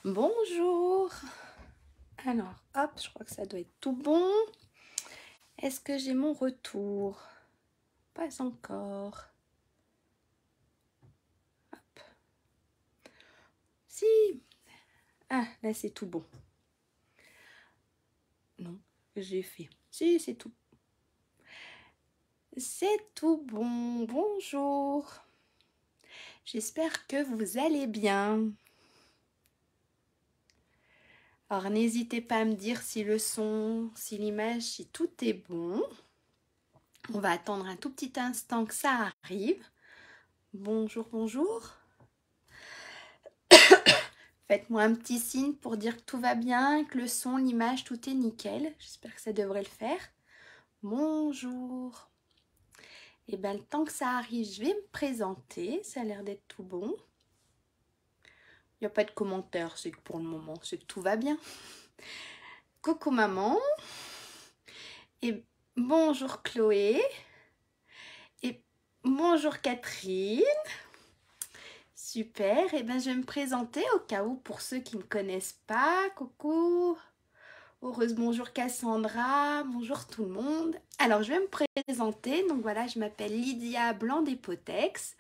Bonjour. Alors, hop, je crois que ça doit être tout bon. Est-ce que j'ai mon retour? Pas encore. Hop. Si. Ah, là, c'est tout bon. Non, j'ai fait. Si, c'est tout. C'est tout bon. Bonjour. J'espère que vous allez bien. Alors, n'hésitez pas à me dire si le son, si l'image, si tout est bon. On va attendre un tout petit instant que ça arrive. Bonjour, bonjour. Faites-moi un petit signe pour dire que tout va bien, que le son, l'image, tout est nickel. J'espère que ça devrait le faire. Bonjour. Et bien, le temps que ça arrive, je vais me présenter. Ça a l'air d'être tout bon. Il n'y a pas de commentaires, c'est que pour le moment, c'est que tout va bien. Coucou maman. Et bonjour Chloé. Et bonjour Catherine. Super. Et bien, je vais me présenter au cas où pour ceux qui ne me connaissent pas. Coucou. Heureuse, bonjour Cassandra, bonjour tout le monde. Alors je vais me présenter, donc voilà, je m'appelle Lydia Blanc-Despotex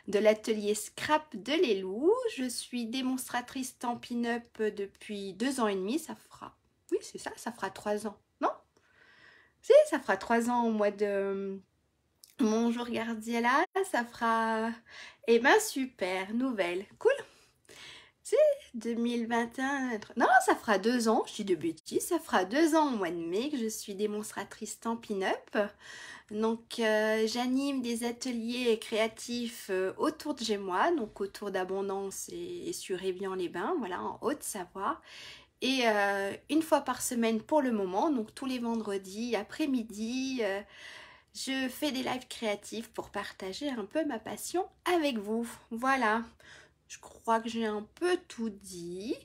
de l'atelier Scrap de Lelou. Je suis démonstratrice Stampin' Up depuis 2 ans et demi, ça fera, oui c'est ça, ça fera 3 ans, non? Si, ça fera 3 ans au mois de... Bonjour Gardiella, ça fera... Eh ben super, nouvelle, cool. Si, 2021, non, ça fera 2 ans, je dis de bêtises, ça fera 2 ans au mois de mai que je suis démonstratrice Stampin' Up. Donc, j'anime des ateliers créatifs autour de chez moi, donc autour d'Abondance et sur Évian-les-Bains, voilà, en Haute-Savoie. Et une fois par semaine pour le moment, donc tous les vendredis après-midi, je fais des lives créatifs pour partager un peu ma passion avec vous. Voilà. Je crois que j'ai un peu tout dit.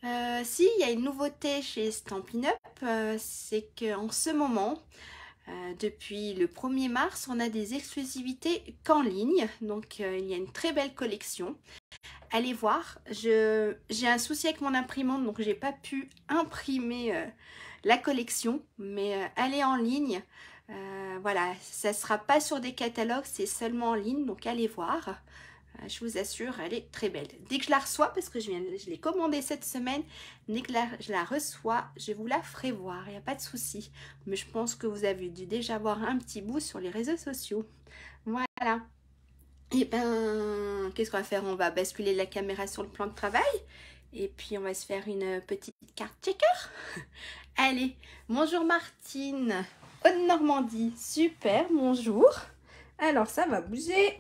Si, il y a une nouveauté chez Stampin' Up, c'est qu'en ce moment, depuis le 1er mars, on a des exclusivités qu'en ligne. Donc, il y a une très belle collection. Allez voir. J'ai un souci avec mon imprimante, donc j'ai pas pu imprimer la collection. Mais elle est en ligne. Voilà, ça ne sera pas sur des catalogues, c'est seulement en ligne. Donc, allez voir. Je vous assure, elle est très belle. Dès que je la reçois, parce que je l'ai commandée cette semaine, dès que je la reçois, je vous la ferai voir, il n'y a pas de souci. Mais je pense que vous avez dû déjà voir un petit bout sur les réseaux sociaux. Voilà. Et ben, qu'est-ce qu'on va faire? On va basculer la caméra sur le plan de travail. Et puis, on va se faire une petite carte checker. Allez, bonjour Martine. Haute-Normandie, super, bonjour. Alors, ça va bouger.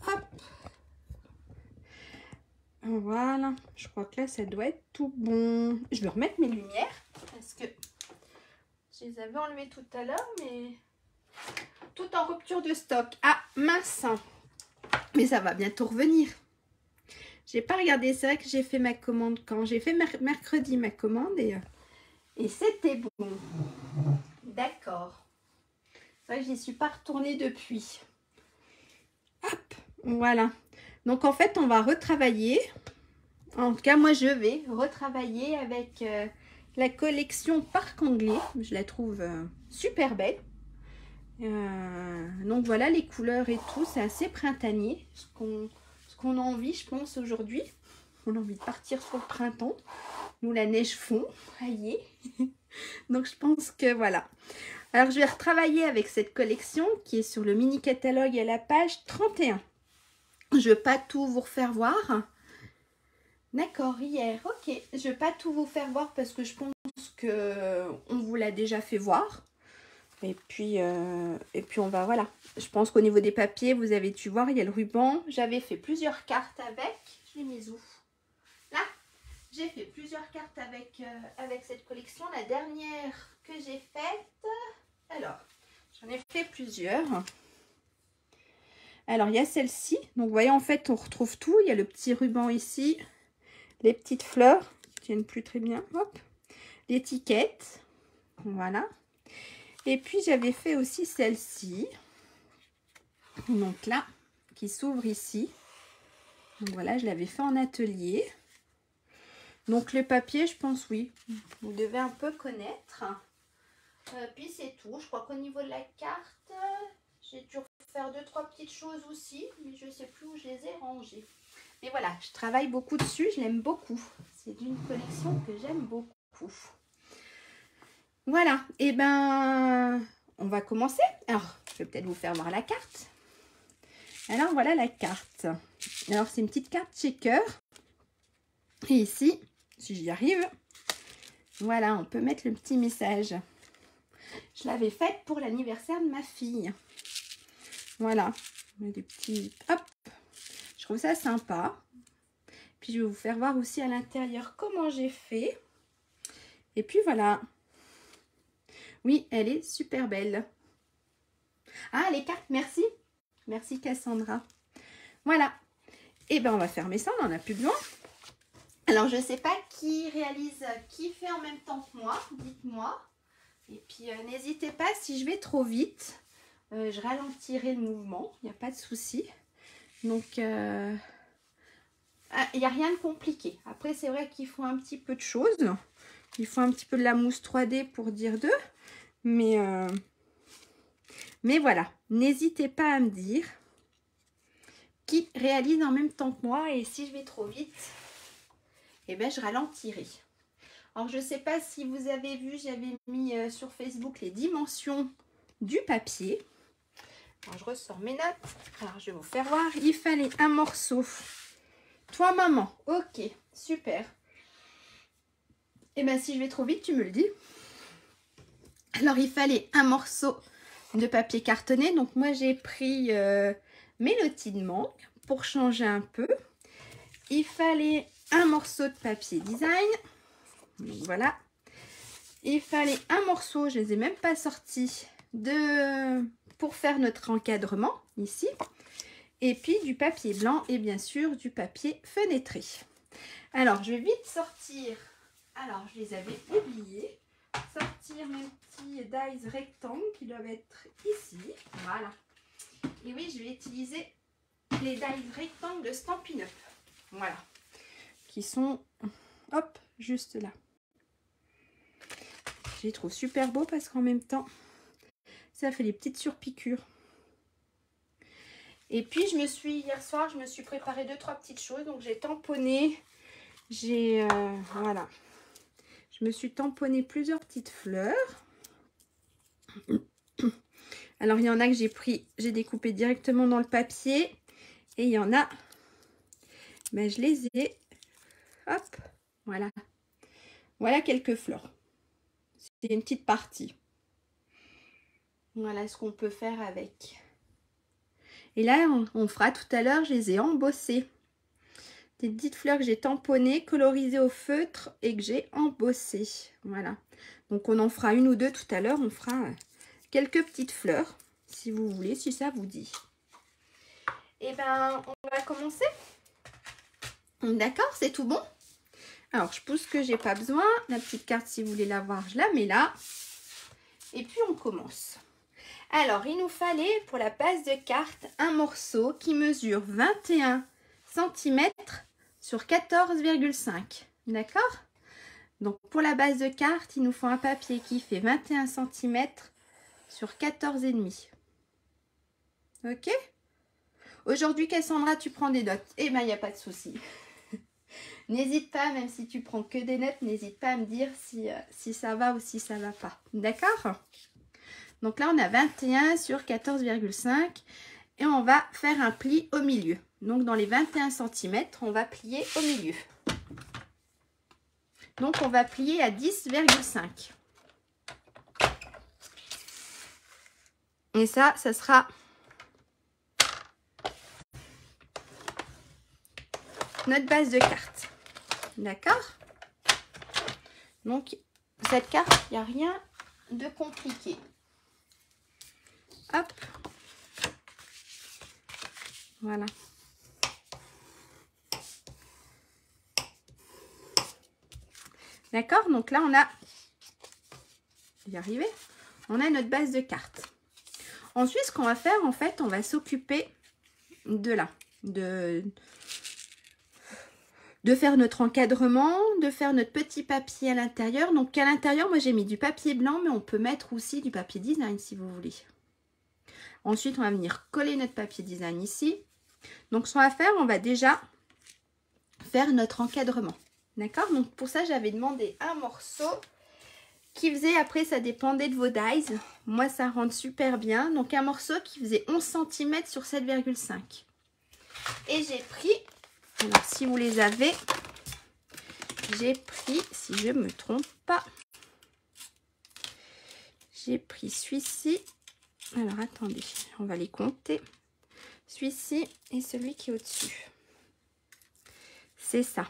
Hop. Voilà, je crois que là, ça doit être tout bon. Je vais remettre mes lumières parce que je les avais enlevées tout à l'heure, mais tout en rupture de stock. Ah, mince. Mais ça va bientôt revenir. J'ai pas regardé, c'est vrai que j'ai fait ma commande quand j'ai fait mercredi ma commande et c'était bon. D'accord. C'est vrai que j'y suis pas retournée depuis. Hop, voilà. Donc en fait, on va retravailler. En tout cas, moi, je vais retravailler avec la collection Parc Anglais. Je la trouve super belle. Donc voilà, les couleurs et tout, c'est assez printanier. Ce qu'on a envie, je pense, aujourd'hui. On a envie de partir sur le printemps. Nous, la neige fond. Aïe. Donc, je pense que voilà. Alors, je vais retravailler avec cette collection qui est sur le mini catalogue à la page 31. Je ne vais pas tout vous refaire voir. D'accord, hier, ok. Je ne vais pas tout vous faire voir parce que je pense qu'on vous l'a déjà fait voir. Et puis on va, voilà. Je pense qu'au niveau des papiers, vous avez dû voir, il y a le ruban. J'avais fait plusieurs cartes avec. Je l'ai mis où? Là, j'ai fait plusieurs cartes avec cette collection. La dernière que j'ai faite, alors, j'en ai fait plusieurs. Alors, il y a celle-ci. Donc, vous voyez, en fait, on retrouve tout. Il y a le petit ruban ici. Les petites fleurs qui tiennent plus très bien. Hop. L'étiquette. Voilà. Et puis, j'avais fait aussi celle-ci. Donc là, qui s'ouvre ici. Donc voilà, je l'avais fait en atelier. Donc le papier, je pense, oui, vous devez un peu connaître. Puis c'est tout. Je crois qu'au niveau de la carte, j'ai dû faire 2-3 petites choses aussi, mais je ne sais plus où je les ai rangées. Mais voilà, je travaille beaucoup dessus, je l'aime beaucoup. C'est une collection que j'aime beaucoup. Voilà, et ben, on va commencer. Alors, je vais peut-être vous faire voir la carte. Alors, voilà la carte. Alors, c'est une petite carte shaker. Et ici, si j'y arrive, voilà, on peut mettre le petit message. Je l'avais faite pour l'anniversaire de ma fille. Voilà, des petits... Hop, je trouve ça sympa. Puis, je vais vous faire voir aussi à l'intérieur comment j'ai fait. Et puis, voilà. Oui, elle est super belle. Ah, les cartes, merci. Merci, Cassandra. Voilà. Et ben, on va fermer ça, on n'en a plus besoin. Alors, je ne sais pas qui réalise, qui fait en même temps que moi. Dites-moi. Et puis, n'hésitez pas, si je vais trop vite, je ralentirai le mouvement. Il n'y a pas de souci. Donc, il n'y a rien de compliqué. Après, c'est vrai qu'il faut un petit peu de choses. Il faut un petit peu de la mousse 3D pour dire deux. Mais voilà, n'hésitez pas à me dire qui réalise en même temps que moi. Et si je vais trop vite, eh ben, je ralentirai. Alors, je ne sais pas si vous avez vu, j'avais mis sur Facebook les dimensions du papier. Alors, je ressors mes notes. Alors, je vais vous faire voir. Il fallait un morceau. Toi, maman. Ok, super. Et bien, si je vais trop vite, tu me le dis. Alors, il fallait un morceau de papier cartonné. Donc, moi, j'ai pris Mélodie de mangue pour changer un peu. Il fallait un morceau de papier design. Donc, voilà. Il fallait un morceau, je ne les ai même pas sortis, pour faire notre encadrement, ici. Et puis, du papier blanc et bien sûr, du papier fenêtré. Alors, je vais vite sortir. Alors, je les avais oubliés. Sortir mes petits dies rectangles qui doivent être ici. Voilà. Et oui, je vais utiliser les dies rectangles de Stampin' Up. Voilà. Qui sont, hop, juste là. Je les trouve super beaux parce qu'en même temps, ça fait les petites surpiqûres. Et puis, hier soir, je me suis préparé 2-3 petites choses. Donc, j'ai tamponné. Voilà. Je me suis tamponné plusieurs petites fleurs. Alors, il y en a que j'ai découpé directement dans le papier. Et il y en a, ben, je les ai, hop, voilà. Voilà quelques fleurs. C'est une petite partie. Voilà ce qu'on peut faire avec. Et là, on fera tout à l'heure, je les ai embossées. Des petites fleurs que j'ai tamponnées, colorisées au feutre et que j'ai embossées. Voilà. Donc, on en fera une ou deux tout à l'heure. On fera quelques petites fleurs, si vous voulez, si ça vous dit. Et ben, on va commencer. D'accord, c'est tout bon? Alors, je pousse que j'ai pas besoin. La petite carte, si vous voulez la voir, je la mets là. Et puis, on commence. Alors, il nous fallait, pour la base de carte, un morceau qui mesure 21 cm sur 14,5. D'accord? Donc, pour la base de carte, il nous faut un papier qui fait 21 cm sur 14,5. Ok? Aujourd'hui, Cassandra, tu prends des notes. Eh bien, il n'y a pas de souci. N'hésite pas, même si tu prends que des notes, n'hésite pas à me dire si ça va ou si ça ne va pas. D'accord? Donc là, on a 21 sur 14,5 et on va faire un pli au milieu. Donc, dans les 21 cm, on va plier au milieu. Donc, on va plier à 10,5. Et ça sera notre base de carte. D'accord? Donc, cette carte, il n'y a rien de compliqué. Hop. Voilà. D'accord? Donc là, on a... y arriver. On a notre base de carte. Ensuite, ce qu'on va faire, en fait, on va s'occuper de là. de faire notre encadrement, de faire notre petit papier à l'intérieur. Donc à l'intérieur, moi j'ai mis du papier blanc, mais on peut mettre aussi du papier design si vous voulez. Ensuite, on va venir coller notre papier design ici. Donc ce qu'on va faire, on va déjà faire notre encadrement. D'accord? Donc pour ça, j'avais demandé un morceau qui faisait, après ça dépendait de vos dies. Moi ça rentre super bien. Donc un morceau qui faisait 11 cm sur 7,5. Et j'ai pris, alors si vous les avez, j'ai pris, si je me trompe pas, j'ai pris celui-ci. Alors attendez, on va les compter. Celui-ci et celui qui est au-dessus. C'est ça.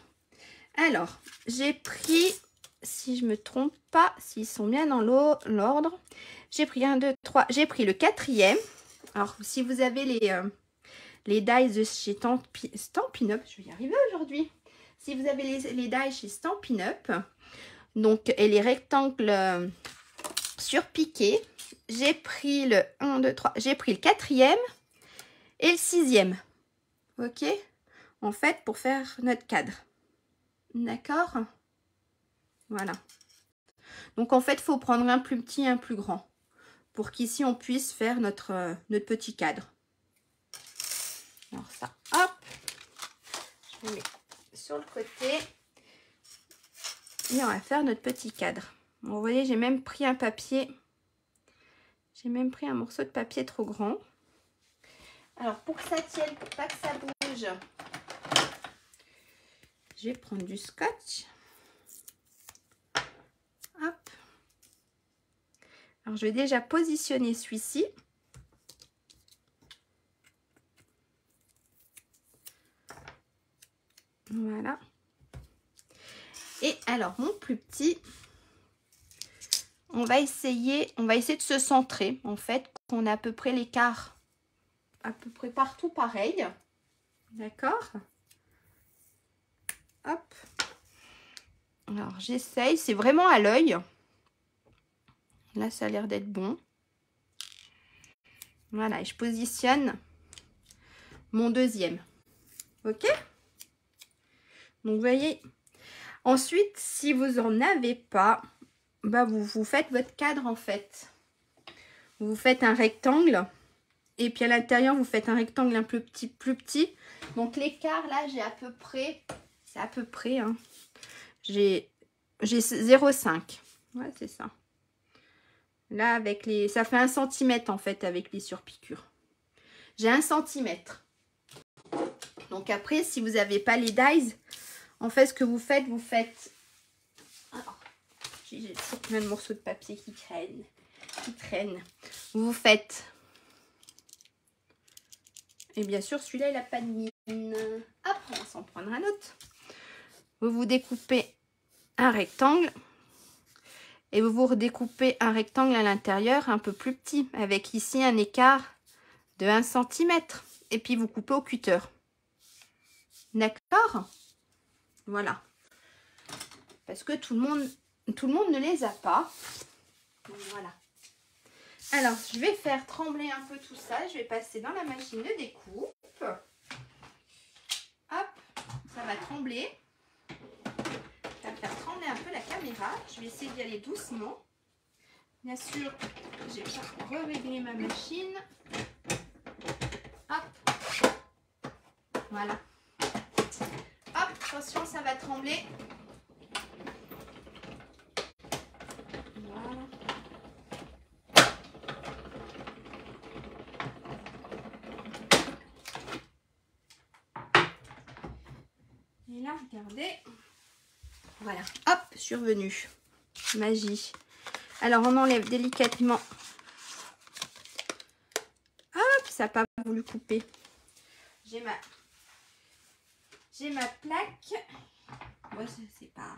Alors, j'ai pris, si je me trompe pas, s'ils sont bien dans l'ordre, j'ai pris 1, 2, 3, j'ai pris le 4e. Alors, si vous avez les dies de chez Stampin' Up, je vais y arriver aujourd'hui. Si vous avez les dies chez Stampin' Up, donc, et les rectangles surpiqués, j'ai pris le 1, 2, 3, j'ai pris le 4e et le 6e. Ok? En fait, pour faire notre cadre. D'accord? Voilà. Donc, en fait, il faut prendre un plus petit et un plus grand pour qu'ici, on puisse faire notre petit cadre. Alors ça, hop, je le mets sur le côté. Et on va faire notre petit cadre. Bon, vous voyez, j'ai même pris un papier. J'ai même pris un morceau de papier trop grand. Alors, pour que ça tienne, pour pas que ça bouge, je vais prendre du scotch. Hop. Alors, je vais déjà positionner celui-ci. Voilà. Et alors, mon plus petit, on va essayer de se centrer, en fait, qu'on a à peu près l'écart, à peu près partout pareil. D'accord? Hop. Alors, j'essaye, c'est vraiment à l'œil. Là, ça a l'air d'être bon. Voilà, et je positionne mon deuxième. Ok? Donc, vous voyez. Ensuite, si vous n'en avez pas, bah vous faites votre cadre, en fait. Vous faites un rectangle. Et puis, à l'intérieur, vous faites un rectangle un peu plus petit. Donc, l'écart, là, j'ai à peu près... C'est à peu près, hein. J'ai 0,5. Ouais, c'est ça. Là, avec les... Ça fait 1 cm, en fait, avec les surpiqûres. J'ai 1 cm. Donc, après, si vous n'avez pas les dies, en fait, ce que vous faites... Alors, j'ai plein de morceaux de papier qui traînent. Vous faites... Et bien sûr, celui-là, il n'a pas de mine. Hop, on va s'en prendre un autre. Vous découpez un rectangle. Et vous redécoupez un rectangle à l'intérieur un peu plus petit. Avec ici un écart de 1 cm. Et puis vous coupez au cutter. D'accord? Voilà. Parce que tout le monde ne les a pas. Donc voilà. Alors, je vais faire trembler un peu tout ça. Je vais passer dans la machine de découpe. Hop, ça va trembler. Ça va faire trembler un peu la caméra. Je vais essayer d'y aller doucement. Bien sûr, j'ai réglé ma machine. Hop. Voilà. Hop, attention, ça va trembler. Voilà. Et là, regardez. Voilà. Hop, je suis revenue. Magie. Alors, on enlève délicatement. Hop, ça n'a pas voulu couper. J'ai ma plaque. Moi, c'est pas...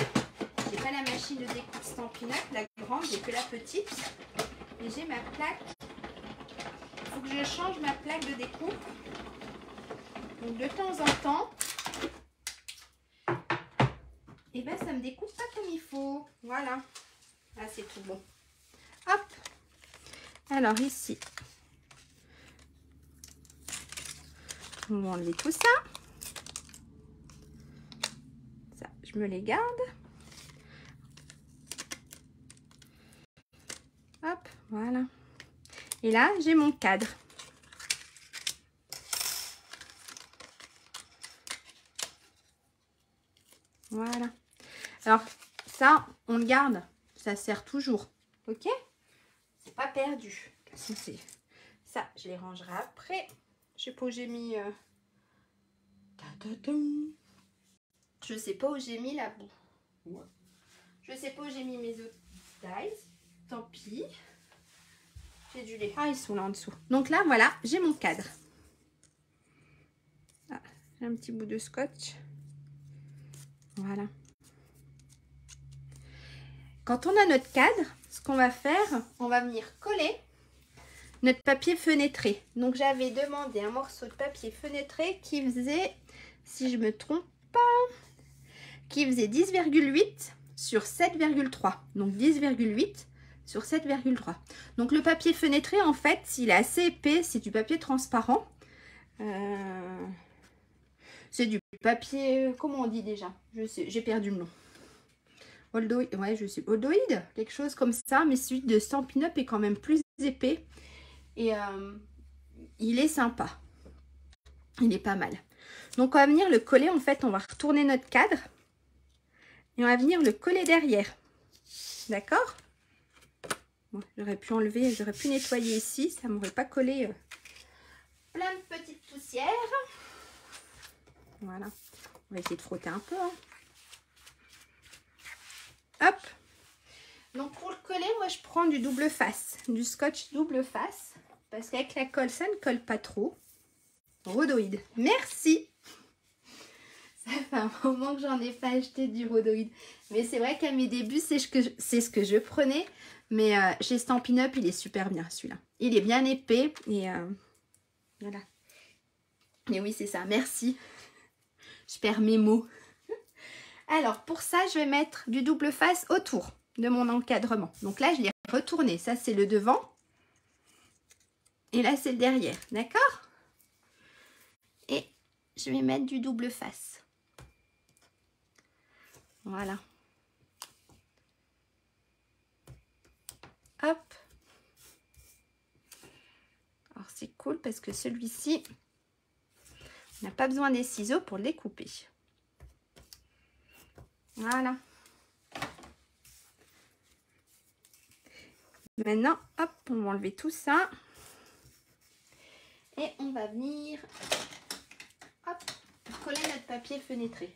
J'ai pas la machine de découpe Stampin' Up, la grande, j'ai que la petite. Et j'ai ma plaque. Il faut que je change ma plaque de découpe. Donc, de temps en temps, et ben ça me découpe pas comme il faut. Voilà. Là, c'est tout bon. Hop. Alors, ici, on va enlever tout ça. je me les garde. Hop, voilà. Et là, j'ai mon cadre. Voilà. Alors, ça, on le garde. Ça sert toujours. Ok? C'est pas perdu. Ça, je les rangerai après. Je sais pas où j'ai mis... Je sais pas où j'ai mis la boue. Je sais pas où j'ai mis mes autres dies. Tant pis. J'ai dû les... Ah, ils sont là en dessous. Donc là, voilà, j'ai mon cadre. Ah, j'ai un petit bout de scotch. Voilà. Quand on a notre cadre, ce qu'on va faire, on va venir coller notre papier fenêtré. Donc j'avais demandé un morceau de papier fenêtré qui faisait, si je me trompe pas, qui faisait 10,8 sur 7,3. Donc 10,8 sur 7,3. Donc le papier fenêtré, en fait, s'il est assez épais, c'est du papier transparent. C'est du papier, comment on dit déjà? Je sais, j'ai perdu le nom. Holdoïde, ouais, je sais, Holdoïde, quelque chose comme ça, mais celui de Stampin' Up est quand même plus épais. Et il est sympa. Il est pas mal. Donc on va venir le coller, en fait, on va retourner notre cadre. Et on va venir le coller derrière. D'accord? Bon, j'aurais pu enlever, j'aurais pu nettoyer ici, ça m'aurait pas collé plein de petites poussières. Voilà. On va essayer de frotter un peu. Hein. Hop. Donc pour le coller, moi je prends du double face, du scotch double face. Parce qu'avec la colle, ça ne colle pas trop. Rhodoïde. Merci. Ça fait un moment que j'en ai pas acheté du rhodoïde. Mais c'est vrai qu'à mes débuts, c'est ce que je prenais. Mais chez Stampin' Up, il est super bien celui-là. Il est bien épais. Et voilà. Et oui, c'est ça. Merci. Je perds mes mots. Alors, pour ça, je vais mettre du double face autour de mon encadrement. Donc là, je l'ai retourné. Ça, c'est le devant. Et là, c'est le derrière. D'accord? Et je vais mettre du double face. Voilà. Hop. Alors, c'est cool parce que celui-ci, on n'a pas besoin des ciseaux pour le découper. Voilà. Maintenant, hop, on va enlever tout ça. Et on va venir hop, coller notre papier fenêtré.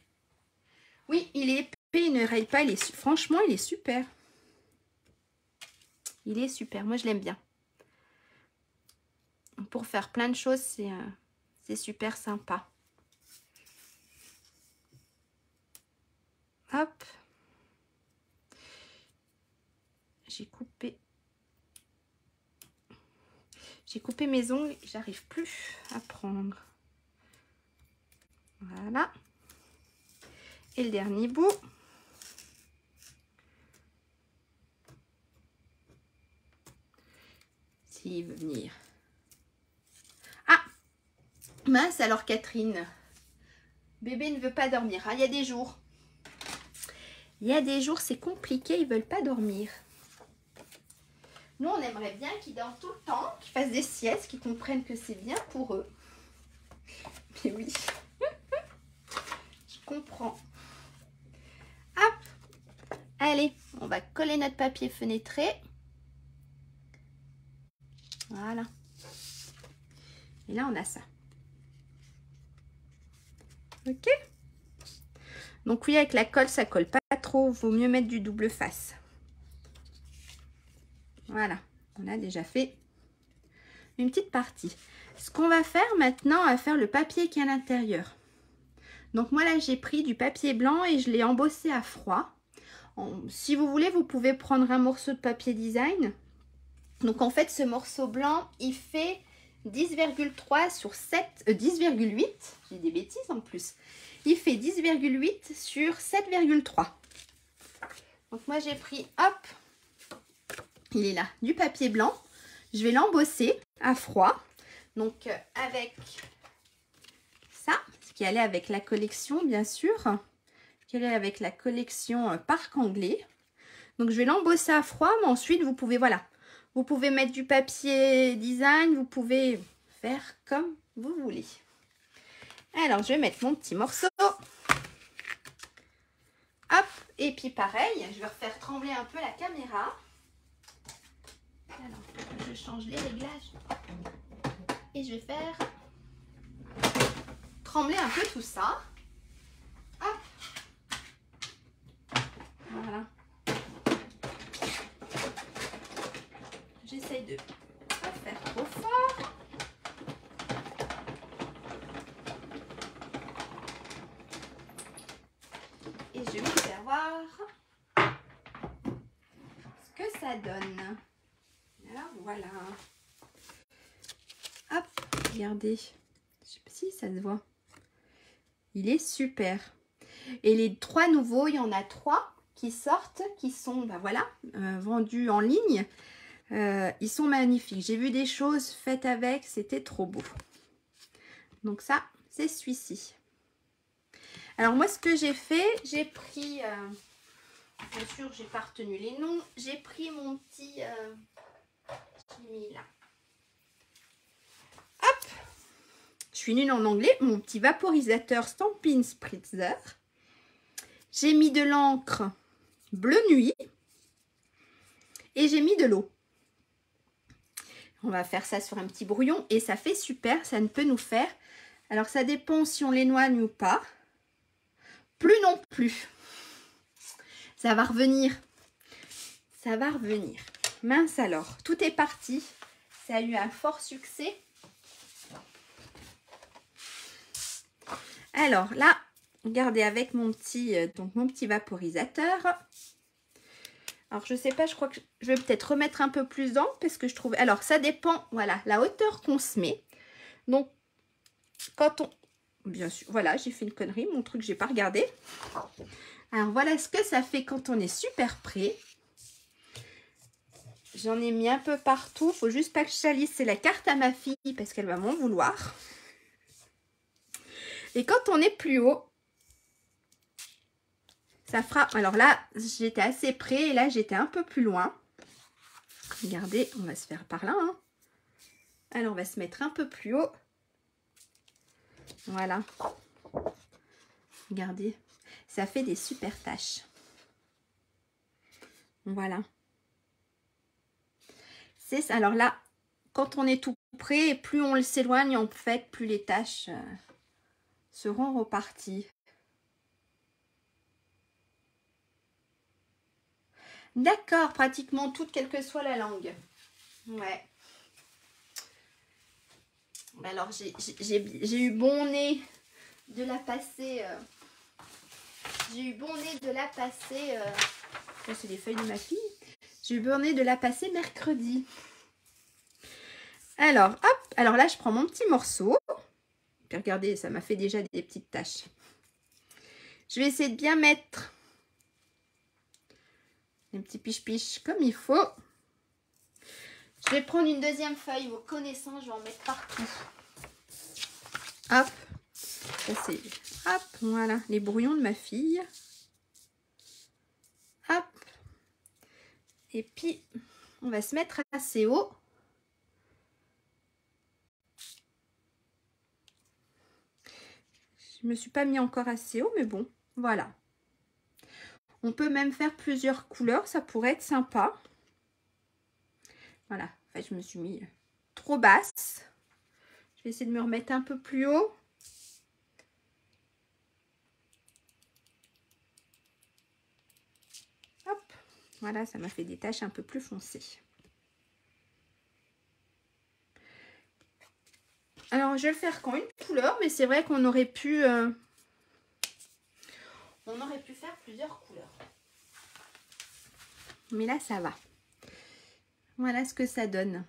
Oui, il est épais, il ne raye pas. Franchement, il est super. Il est super. Moi, je l'aime bien. Pour faire plein de choses, c'est super sympa. Hop. J'ai coupé mes ongles, j'arrive plus à prendre. Voilà. Et le dernier bout. S'il veut venir. Ah! Mince alors Catherine. Bébé ne veut pas dormir. Ah, il y a des jours. Il y a des jours, c'est compliqué, ils ne veulent pas dormir. Nous, on aimerait bien qu'ils dorment tout le temps, qu'ils fassent des siestes, qu'ils comprennent que c'est bien pour eux. Mais oui, je comprends. Hop, allez, on va coller notre papier fenêtré. Voilà. Et là, on a ça. Ok. Donc oui, avec la colle, ça colle pas trop. Vaut mieux mettre du double face. Voilà, on a déjà fait une petite partie. Ce qu'on va faire maintenant, on va faire le papier qui est à l'intérieur. Donc moi là, j'ai pris du papier blanc et je l'ai embossé à froid. Si vous voulez, vous pouvez prendre un morceau de papier design. Donc en fait, ce morceau blanc, il fait 10,3 sur 10,8. J'ai des bêtises en plus. Il fait 10,8 sur 7,3. Donc moi, j'ai pris, hop, il est là, du papier blanc. Je vais l'embosser à froid. Donc avec ça, ce qui allait avec la collection, bien sûr. qu'elle est avec la collection Parc Anglais. Donc je vais l'embosser à froid, mais ensuite vous pouvez, voilà, vous pouvez mettre du papier design, vous pouvez faire comme vous voulez. Alors je vais mettre mon petit morceau. Hop, et puis pareil, je vais refaire trembler un peu la caméra. Alors je change les réglages et je vais faire trembler un peu tout ça. Hop. Voilà. J'essaye de pas faire trop fort. Et je vais vous faire voir ce que ça donne. Alors voilà. Hop, regardez. Je sais pas si ça se voit. Il est super. Et les 3 nouveaux, il y en a 3 qui sortent, qui sont ben voilà, vendus en ligne. Ils sont magnifiques. J'ai vu des choses faites avec, c'était trop beau. Donc ça, c'est celui-ci. Alors moi, ce que j'ai fait, j'ai pris, bien sûr, j'ai pas retenu les noms. J'ai pris mon petit, j'ai mis là. Hop, je suis nulle en anglais. Mon petit vaporisateur Stampin' Spritzer. J'ai mis de l'encre bleu nuit et j'ai mis de l'eau. On va faire ça sur un petit brouillon et ça fait super, ça ne peut nous faire. Alors ça dépend si on l'éloigne ou pas. Plus non plus. Ça va revenir. Ça va revenir. Mince alors, tout est parti. Ça a eu un fort succès. Alors là, regardez avec mon petit, mon petit vaporisateur. Alors je sais pas, je crois que je vais peut-être remettre un peu plus d'encre parce que je trouve... Alors ça dépend, voilà, la hauteur qu'on se met. Donc quand on... Bien sûr, voilà, j'ai fait une connerie, mon truc, j'ai pas regardé. Alors voilà ce que ça fait quand on est super près. J'en ai mis un peu partout, faut juste pas que je salisse. C'est la carte à ma fille parce qu'elle va m'en vouloir. Et quand on est plus haut, ça fera... Alors là, j'étais assez près et là, j'étais un peu plus loin. Regardez, on va se faire par là. Hein. Alors, on va se mettre un peu plus haut. Voilà. Regardez, ça fait des super taches. Voilà. C'est ça. Alors là, quand on est tout près, plus on s'éloigne, en fait, plus les taches seront reparties. D'accord, pratiquement toutes, quelle que soit la langue. Ouais. Alors, j'ai eu bon nez de la passer. J'ai eu bon nez de la passer. Ça, c'est les feuilles de ma fille. J'ai eu bon nez de la passer mercredi. Alors, hop. Alors là, je prends mon petit morceau. Puis regardez, ça m'a fait déjà des petites taches. Je vais essayer de bien mettre un petit piche-piche comme il faut. Je vais prendre une deuxième feuille. Vous connaissant, je vais en mettre partout. Hop. Ça, c'est... Hop, voilà. Les brouillons de ma fille. Hop. Et puis, on va se mettre assez haut. Je ne me suis pas mis encore assez haut, mais bon, voilà. On peut même faire plusieurs couleurs, ça pourrait être sympa. Voilà, en fait, je me suis mis trop basse. Je vais essayer de me remettre un peu plus haut. Hop, voilà, ça m'a fait des taches un peu plus foncées. Alors, je vais le faire qu'en une couleur, mais c'est vrai qu'on aurait pu... on aurait pu faire plusieurs couleurs. Mais là, ça va. Voilà ce que ça donne.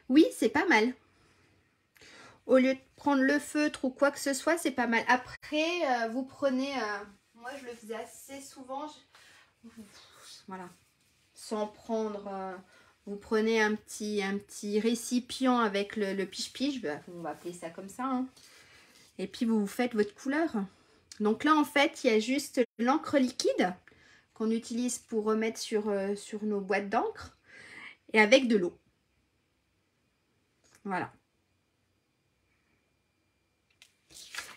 Oui, c'est pas mal. Au lieu de prendre le feutre ou quoi que ce soit, c'est pas mal. Après, vous prenez... moi, je le faisais assez souvent. Voilà. Sans prendre... vous prenez un petit récipient avec le piche-piche. On va appeler ça comme ça. Hein. Et puis, vous faites votre couleur. Donc là, en fait, il y a juste l'encre liquide qu'on utilise pour remettre sur nos boîtes d'encre. Et avec de l'eau. Voilà.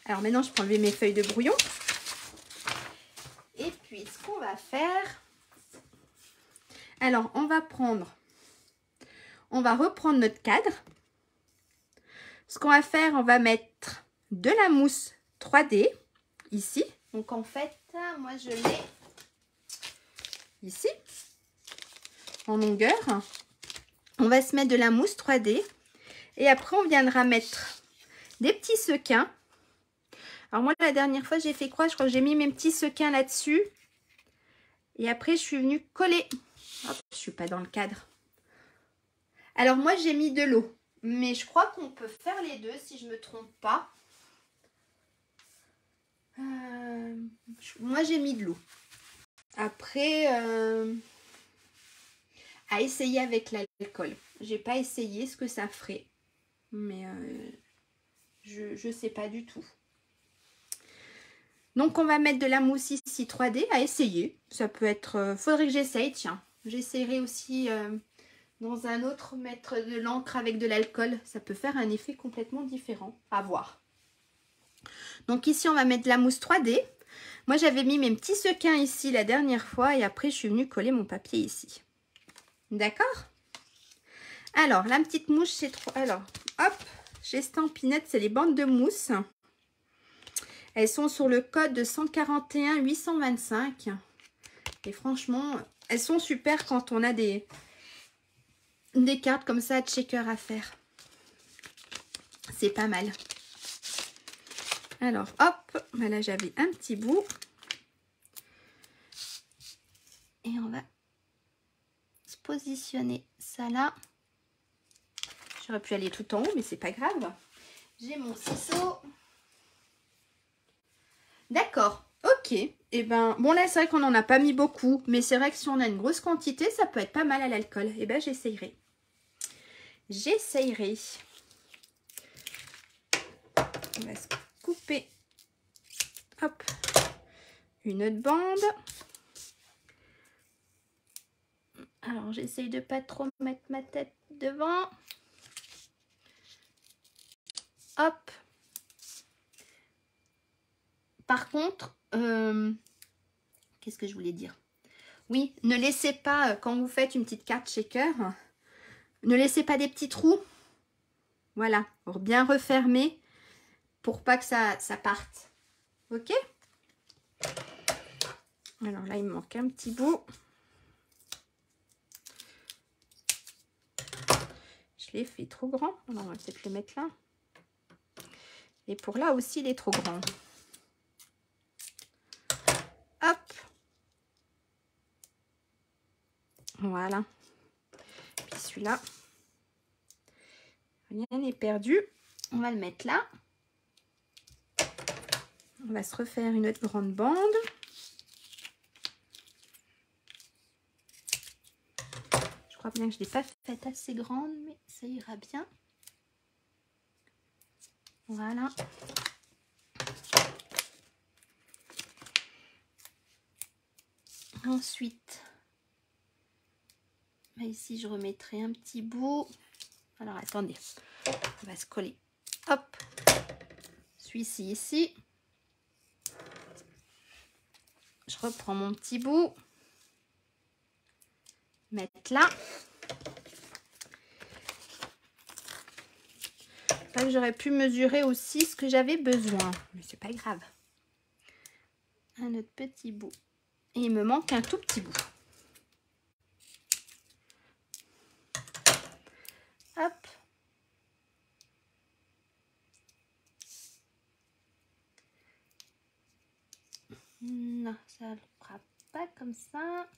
Alors maintenant, je peux enlever mes feuilles de brouillon. Et puis, ce qu'on va faire... Alors, on va reprendre notre cadre. Ce qu'on va faire, on va mettre de la mousse 3D ici. Donc, en fait, moi, je mets ici, en longueur. On va se mettre de la mousse 3D. Et après, on viendra mettre des petits sequins. Alors, moi, la dernière fois, j'ai fait quoi? Je crois que j'ai mis mes petits sequins là-dessus. Et après, je suis venue coller. Hop, je ne suis pas dans le cadre. Alors, moi, j'ai mis de l'eau. Mais je crois qu'on peut faire les deux, si je ne me trompe pas. Moi, j'ai mis de l'eau. Après, à essayer avec l'alcool. J'ai pas essayé ce que ça ferait. Mais je ne sais pas du tout. Donc, on va mettre de la mousse ici 3D à essayer. Ça peut être... faudrait que j'essaye, tiens. J'essaierai aussi dans un autre mettre de l'encre avec de l'alcool. Ça peut faire un effet complètement différent. À voir. Donc, ici, on va mettre de la mousse 3D. Moi, j'avais mis mes petits sequins ici la dernière fois. Et après, je suis venue coller mon papier ici. D'accord? Alors, la petite mousse, c'est trop... Alors, hop, j'ai Stampinette, c'est les bandes de mousse. Elles sont sur le code de 141 825. Et franchement, elles sont super quand on a des cartes comme ça, checker à faire. C'est pas mal. Alors, hop, ben là j'avais un petit bout. Et on va se positionner ça là. J'aurais pu aller tout en haut, mais c'est pas grave. J'ai mon ciseau. D'accord, ok. Et ben, bon là c'est vrai qu'on n'en a pas mis beaucoup, mais c'est vrai que si on a une grosse quantité, ça peut être pas mal à l'alcool. Et ben j'essayerai. J'essayerai. On va se couper. Hop. Une autre bande. Alors j'essaye de pas trop mettre ma tête devant. Hop. Par contre, qu'est-ce que je voulais dire? Oui, ne laissez pas, quand vous faites une petite carte shaker, ne laissez pas des petits trous. Voilà, pour bien refermer, pour pas que ça parte. Ok? Alors là, il me manque un petit bout. Je l'ai fait trop grand. Alors, on va peut-être le mettre là. Et pour là aussi, il est trop grand. Hop. Voilà. Puis celui-là, rien n'est perdu. On va le mettre là. On va se refaire une autre grande bande. Je crois bien que je ne l'ai pas faite assez grande, mais ça ira bien. Voilà. Ensuite, ici, je remettrai un petit bout. Alors, attendez. On va se coller. Hop. Celui-ci ici. Je reprends mon petit bout. Mettre là. Là, j'aurais pu mesurer aussi ce que j'avais besoin. Mais c'est pas grave. Un autre petit bout. Et il me manque un tout petit bout. Hop. Non, ça ne fera pas comme ça.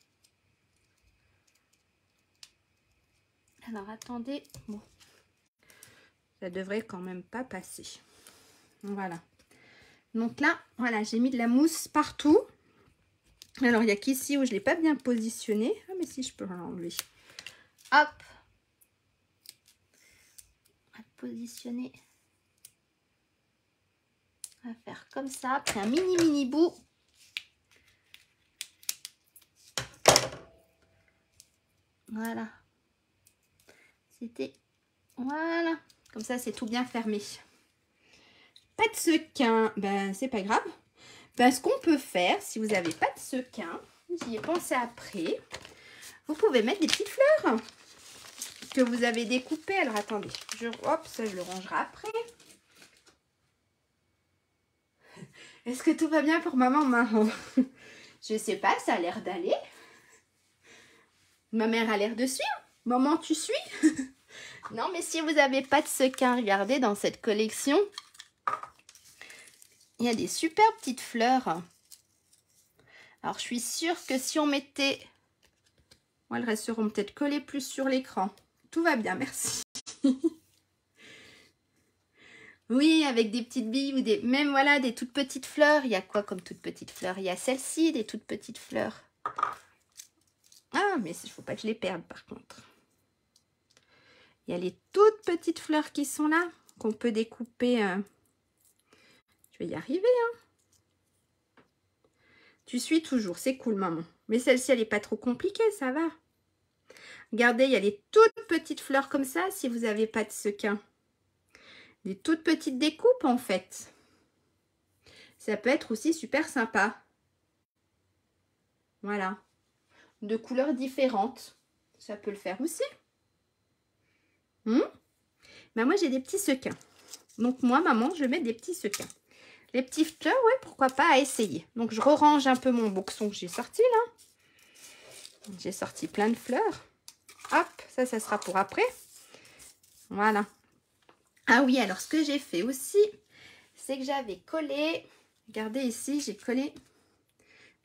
Alors, attendez. Bon. Ça devrait quand même pas passer. Voilà. Donc là, voilà, j'ai mis de la mousse partout. Alors, il n'y a qu'ici où je ne l'ai pas bien positionné. Ah, mais si, je peux l'enlever. Hop. On va positionner On va faire comme ça, après un mini bout. Voilà. C'était... Voilà. Comme ça, c'est tout bien fermé. Pas de sequin, ben c'est pas grave. Ben, ce qu'on peut faire, si vous n'avez pas de sequin, j'y ai pensé après, vous pouvez mettre des petites fleurs que vous avez découpées. Alors attendez, hop, ça je le rangerai après. Est-ce que tout va bien pour maman, maman? Je sais pas, ça a l'air d'aller. Ma mère a l'air de suivre. Maman, tu suis? Non, mais si vous n'avez pas de sequin, regardez dans cette collection. Il y a des super petites fleurs. Alors, je suis sûre que si on mettait... Bon, elles resteront peut-être collées plus sur l'écran. Tout va bien, merci. Oui, avec des petites billes ou des... Même, voilà, des toutes petites fleurs. Il y a quoi comme toutes petites fleurs? Il y a celle-ci, des toutes petites fleurs. Ah, mais il ne faut pas que je les perde, par contre. Il y a les toutes petites fleurs qui sont là, qu'on peut découper. Je vais y arriver, hein. Tu suis toujours, c'est cool, maman. Mais celle-ci, elle n'est pas trop compliquée, ça va. Regardez, il y a les toutes petites fleurs comme ça, si vous n'avez pas de sequin. Des toutes petites découpes, en fait. Ça peut être aussi super sympa. Voilà. De couleurs différentes. Ça peut le faire aussi. Ben, moi, j'ai des petits sequins. Donc, moi, maman, je vais mettre des petits sequins. Les petits fleurs, ouais, pourquoi pas à essayer. Donc, je re-range un peu mon boxon que j'ai sorti, là. J'ai sorti plein de fleurs. Hop, ça sera pour après. Voilà. Ah oui, alors, ce que j'ai fait aussi, c'est que j'avais collé... Regardez ici, j'ai collé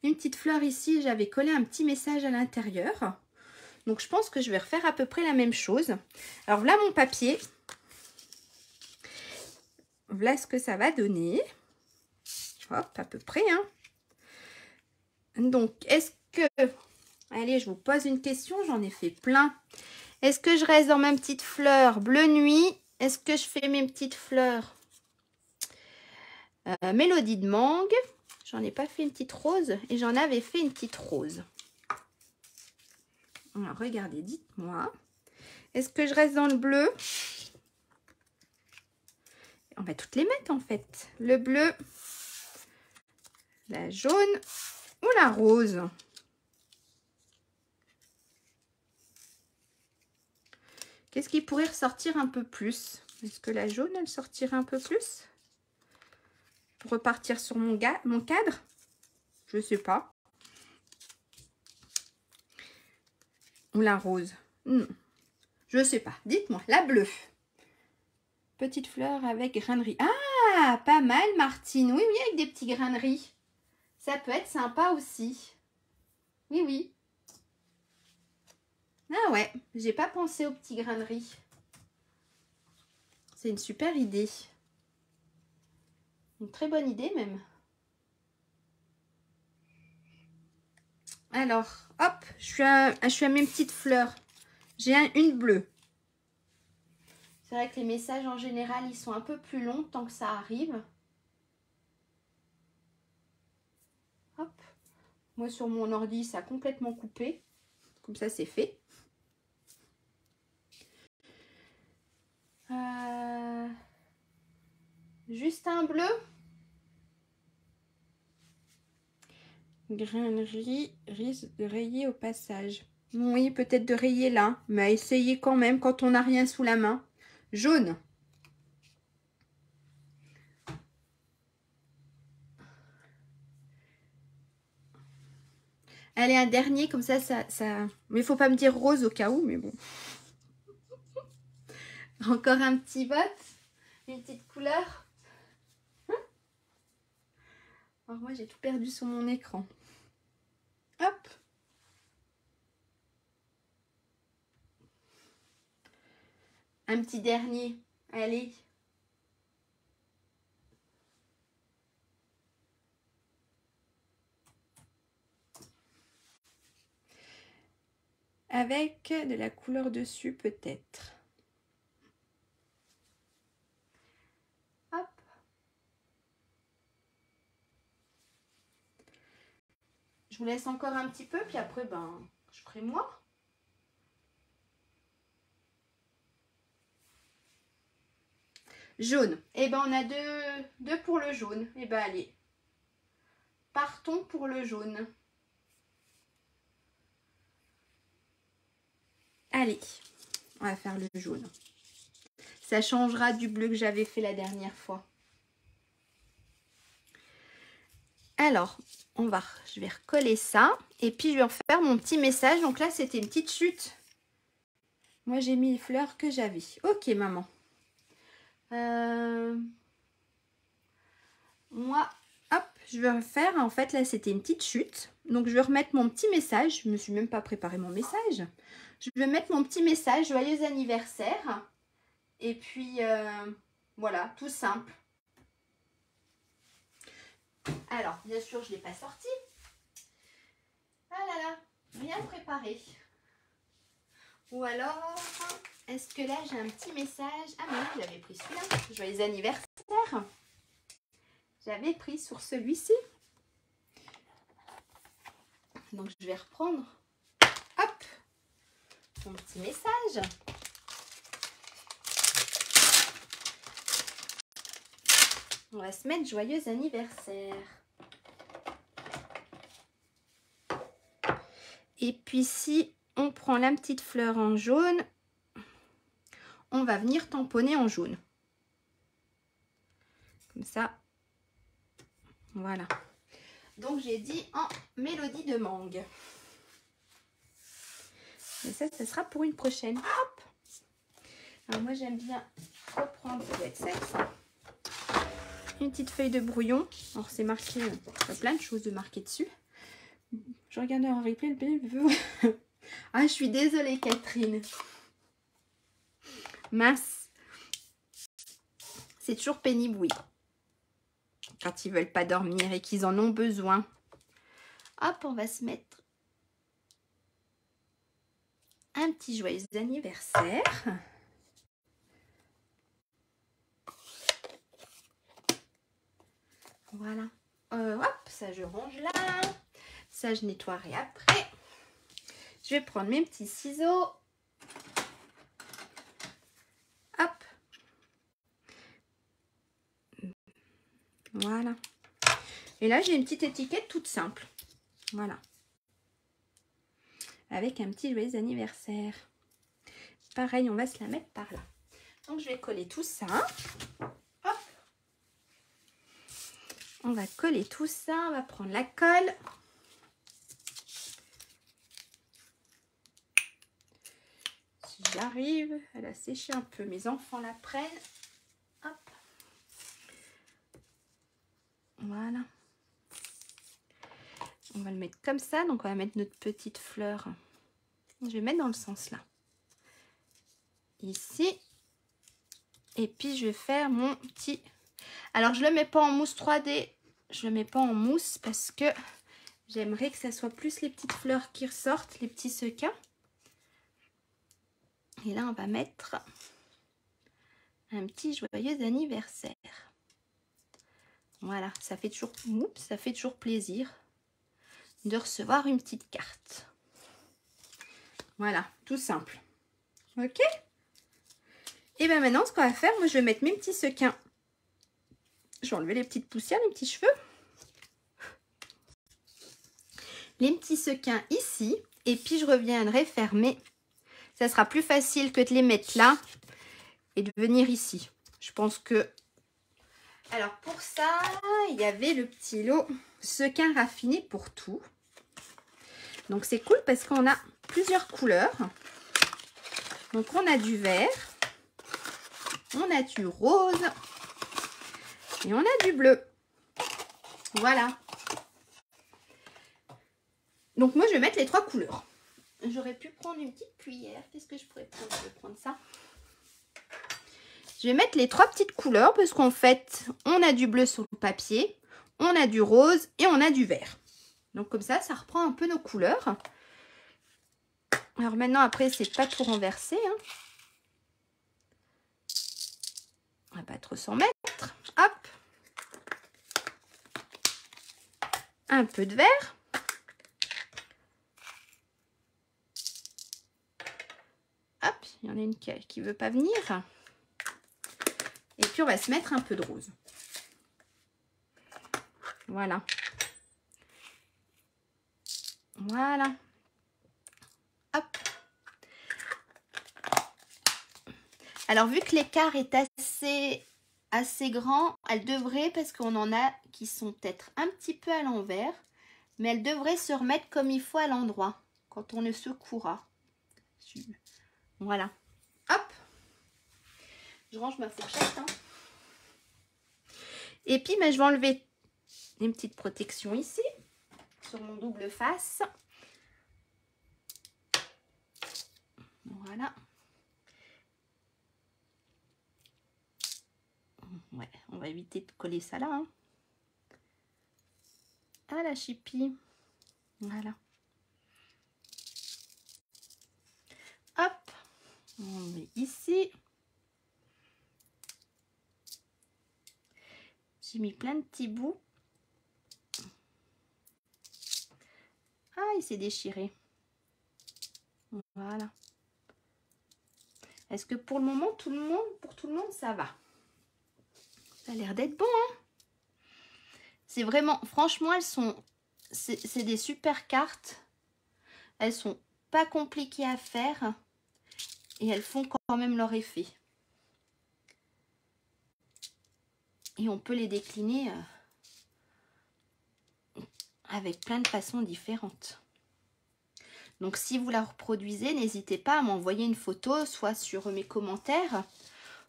une petite fleur ici. J'avais collé un petit message à l'intérieur. Donc, je pense que je vais refaire à peu près la même chose. Alors, voilà mon papier. Voilà ce que ça va donner. Hop, à peu près, hein. Donc, est-ce que... Allez, je vous pose une question, j'en ai fait plein. Est-ce que je reste dans ma petite fleur bleu nuit? Est-ce que je fais mes petites fleurs mélodie de mangue? J'en ai pas fait une petite rose et j'en avais fait une petite rose. Alors, regardez, dites-moi. Est-ce que je reste dans le bleu? On va toutes les mettre en fait. Le bleu, la jaune ou la rose? Qu'est-ce qui pourrait ressortir un peu plus? Est-ce que la jaune, elle sortirait un peu plus? Pour repartir sur mon cadre? Je ne sais pas. Ou la rose? Non. Je ne sais pas. Dites-moi. La bleue. Petite fleur avec grainerie. Ah, pas mal, Martine. Oui, oui, avec des petits graineries. Ça peut être sympa aussi. Oui, oui. Ah ouais, j'ai pas pensé aux petits graineries. C'est une super idée. Une très bonne idée même. Alors, hop, je suis à mes petites fleurs. J'ai une bleue. C'est vrai que les messages en général, ils sont un peu plus longs tant que ça arrive. Hop. Moi, sur mon ordi, ça a complètement coupé. Comme ça, c'est fait. Juste un bleu. Grainerie risque de rayer au passage. Oui, peut-être de rayer là, mais essayez quand même quand on n'a rien sous la main. Jaune. Allez, un dernier, comme ça. Mais il faut pas me dire rose au cas où, mais bon. Encore un petit vote. Une petite couleur. Alors moi, j'ai tout perdu sur mon écran. Hop. Un petit dernier. Allez. Avec de la couleur dessus, peut-être. Hop. Je vous laisse encore un petit peu, puis après, ben, je ferai moi. Jaune. Et ben, on a deux pour le jaune. Et ben, allez. Partons pour le jaune. Allez, on va faire le jaune. Ça changera du bleu que j'avais fait la dernière fois. Alors, je vais recoller ça. Et puis, je vais refaire mon petit message. Donc là, c'était une petite chute. Moi, j'ai mis les fleurs que j'avais. Ok, maman. Moi, hop, je vais refaire. En fait, là, c'était une petite chute. Donc, je vais remettre mon petit message. Je ne me suis même pas préparé mon message. Je vais mettre mon petit message. Joyeux anniversaire. Et puis, voilà, tout simple. Alors, bien sûr, je ne l'ai pas sorti. Ah là là, rien préparé. Ou alors, est-ce que là, j'ai un petit message? Ah mais non, j'avais pris celui-là. Joyeux anniversaire. J'avais pris sur celui-ci. Donc, je vais reprendre. Hop, mon petit message. On va se mettre joyeux anniversaire. Et puis, si on prend la petite fleur en jaune, on va venir tamponner en jaune. Comme ça. Voilà. Donc, j'ai dit en mélodie de mangue. Mais ça sera pour une prochaine. Hop. Alors, moi, j'aime bien reprendre, ça doit être ça. Une petite feuille de brouillon. Alors, c'est marqué, il y a plein de choses de marquer dessus. Je regardais en replay le PDF. Ah, je suis désolée, Catherine. Mince. C'est toujours pénible, oui. Quand ils veulent pas dormir et qu'ils en ont besoin. Hop, on va se mettre un petit joyeux anniversaire. Voilà. Hop, ça je range là. Ça je nettoierai après. Je vais prendre mes petits ciseaux. Hop. Voilà. Et là, j'ai une petite étiquette toute simple. Voilà. Avec un petit joyeux anniversaire. Pareil, on va se la mettre par là. Donc, je vais coller tout ça. Hop. On va coller tout ça. On va prendre la colle. Si j'arrive à la sécher un peu, mes enfants la prennent. Hop. Voilà. On va le mettre comme ça. Donc, on va mettre notre petite fleur. Je vais mettre dans le sens là. Ici. Et puis, je vais faire mon petit... Alors, je ne le mets pas en mousse 3D. Je ne le mets pas en mousse parce que j'aimerais que ça soit plus les petites fleurs qui ressortent, les petits sequins. Et là, on va mettre un petit joyeux anniversaire. Voilà, ça fait toujours plaisir de recevoir une petite carte. Voilà, tout simple. Ok? Et bien maintenant, ce qu'on va faire, moi je vais mettre mes petits sequins. Je vais enlever les petites poussières, les petits cheveux. Les petits sequins ici. Et puis je reviendrai fermer. Ça sera plus facile que de les mettre là et de venir ici. Je pense que... Alors pour ça, il y avait le petit lot sequins raffinés pour tout. Donc c'est cool parce qu'on a plusieurs couleurs. Donc on a du vert, on a du rose et on a du bleu. Voilà. Donc moi je vais mettre les trois couleurs. J'aurais pu prendre une petite cuillère. Qu'est-ce que je pourrais prendre? Je vais prendre ça. Je vais mettre les trois petites couleurs parce qu'en fait, on a du bleu sur le papier, on a du rose et on a du vert. Donc comme ça, ça reprend un peu nos couleurs. Alors maintenant, après, c'est pas tout renversé. Hein. On va pas trop s'en mettre. Hop. Un peu de vert. Il y en a une qui veut pas venir. Et puis, on va se mettre un peu de rose. Voilà. Voilà. Hop. Alors, vu que l'écart est assez grand, elle devrait, parce qu'on en a qui sont peut-être un petit peu à l'envers, mais elle devrait se remettre comme il faut à l'endroit, quand on le secouera. Voilà. Hop. Je range ma fourchette. Hein. Et puis, je vais enlever une petite protection ici, sur mon double face. Voilà. Ouais, on va éviter de coller ça là. Hein. Ah la chipie. Voilà. Hop. On met ici. J'ai mis plein de petits bouts. Ah, il s'est déchiré. Voilà. Est-ce que pour le moment, pour tout le monde, ça va? Ça a l'air d'être bon, hein? C'est vraiment, franchement, c'est des super cartes. Elles sont pas compliquées à faire et elles font quand même leur effet. Et on peut les décliner avec plein de façons différentes. Donc, si vous la reproduisez, n'hésitez pas à m'envoyer une photo, soit sur mes commentaires,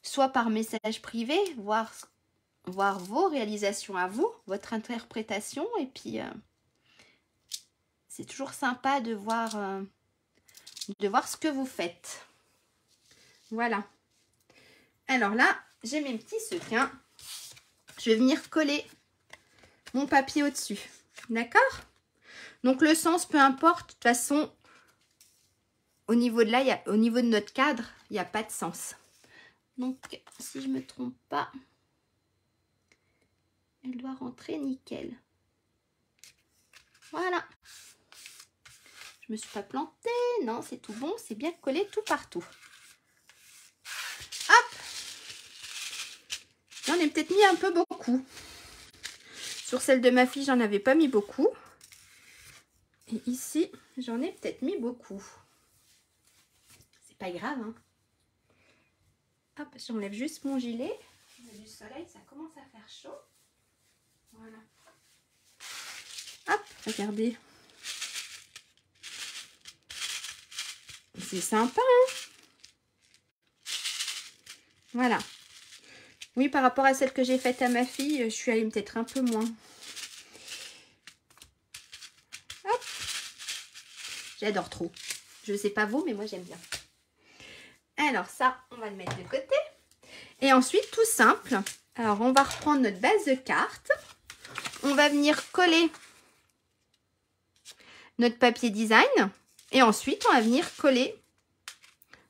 soit par message privé, voir vos réalisations à vous, votre interprétation. Et puis, c'est toujours sympa de voir ce que vous faites. Voilà. Alors là, j'ai mes petits sequins. Je vais venir coller mon papier au-dessus. D'accord? Donc, le sens, peu importe. De toute façon, au niveau de là, au niveau de notre cadre, il n'y a pas de sens. Donc, si je ne me trompe pas, elle doit rentrer nickel. Voilà. Je me suis pas plantée. Non, c'est tout bon. C'est bien collé tout partout. Hop. J'en ai peut-être mis un peu beaucoup. Sur celle de ma fille, j'en avais pas mis beaucoup. Et ici, j'en ai peut-être mis beaucoup. C'est pas grave, hein. Hop, j'enlève juste mon gilet. Il y a du soleil, ça commence à faire chaud. Voilà. Hop, regardez. C'est sympa, hein? Voilà. Oui, par rapport à celle que j'ai faite à ma fille, je suis allée peut-être un peu moins. Hop. J'adore trop. Je ne sais pas vous, mais moi j'aime bien. Alors ça, on va le mettre de côté. Et ensuite, tout simple. Alors, on va reprendre notre base de cartes. On va venir coller notre papier design. Et ensuite, on va venir coller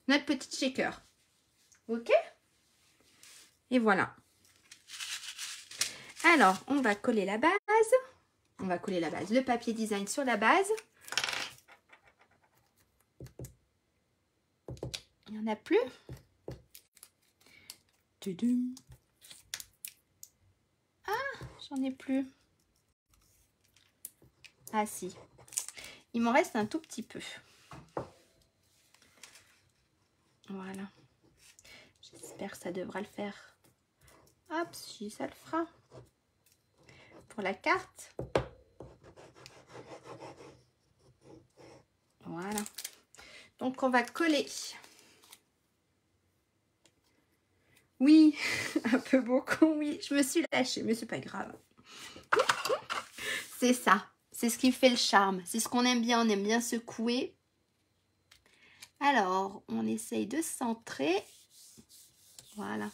notre petite shaker. Ok? Et voilà. Alors, on va coller la base. On va coller la base. Le papier design sur la base. Il n'y en a plus. Ah, j'en ai plus. Ah si. Il m'en reste un tout petit peu. Voilà. J'espère que ça devra le faire. Hop, si ça le fera. Pour la carte. Voilà. Donc, on va coller. Oui, un peu beaucoup, oui. Je me suis lâchée, mais c'est pas grave. C'est ça. C'est ce qui fait le charme. C'est ce qu'on aime bien. On aime bien secouer. Alors, on essaye de centrer. Voilà.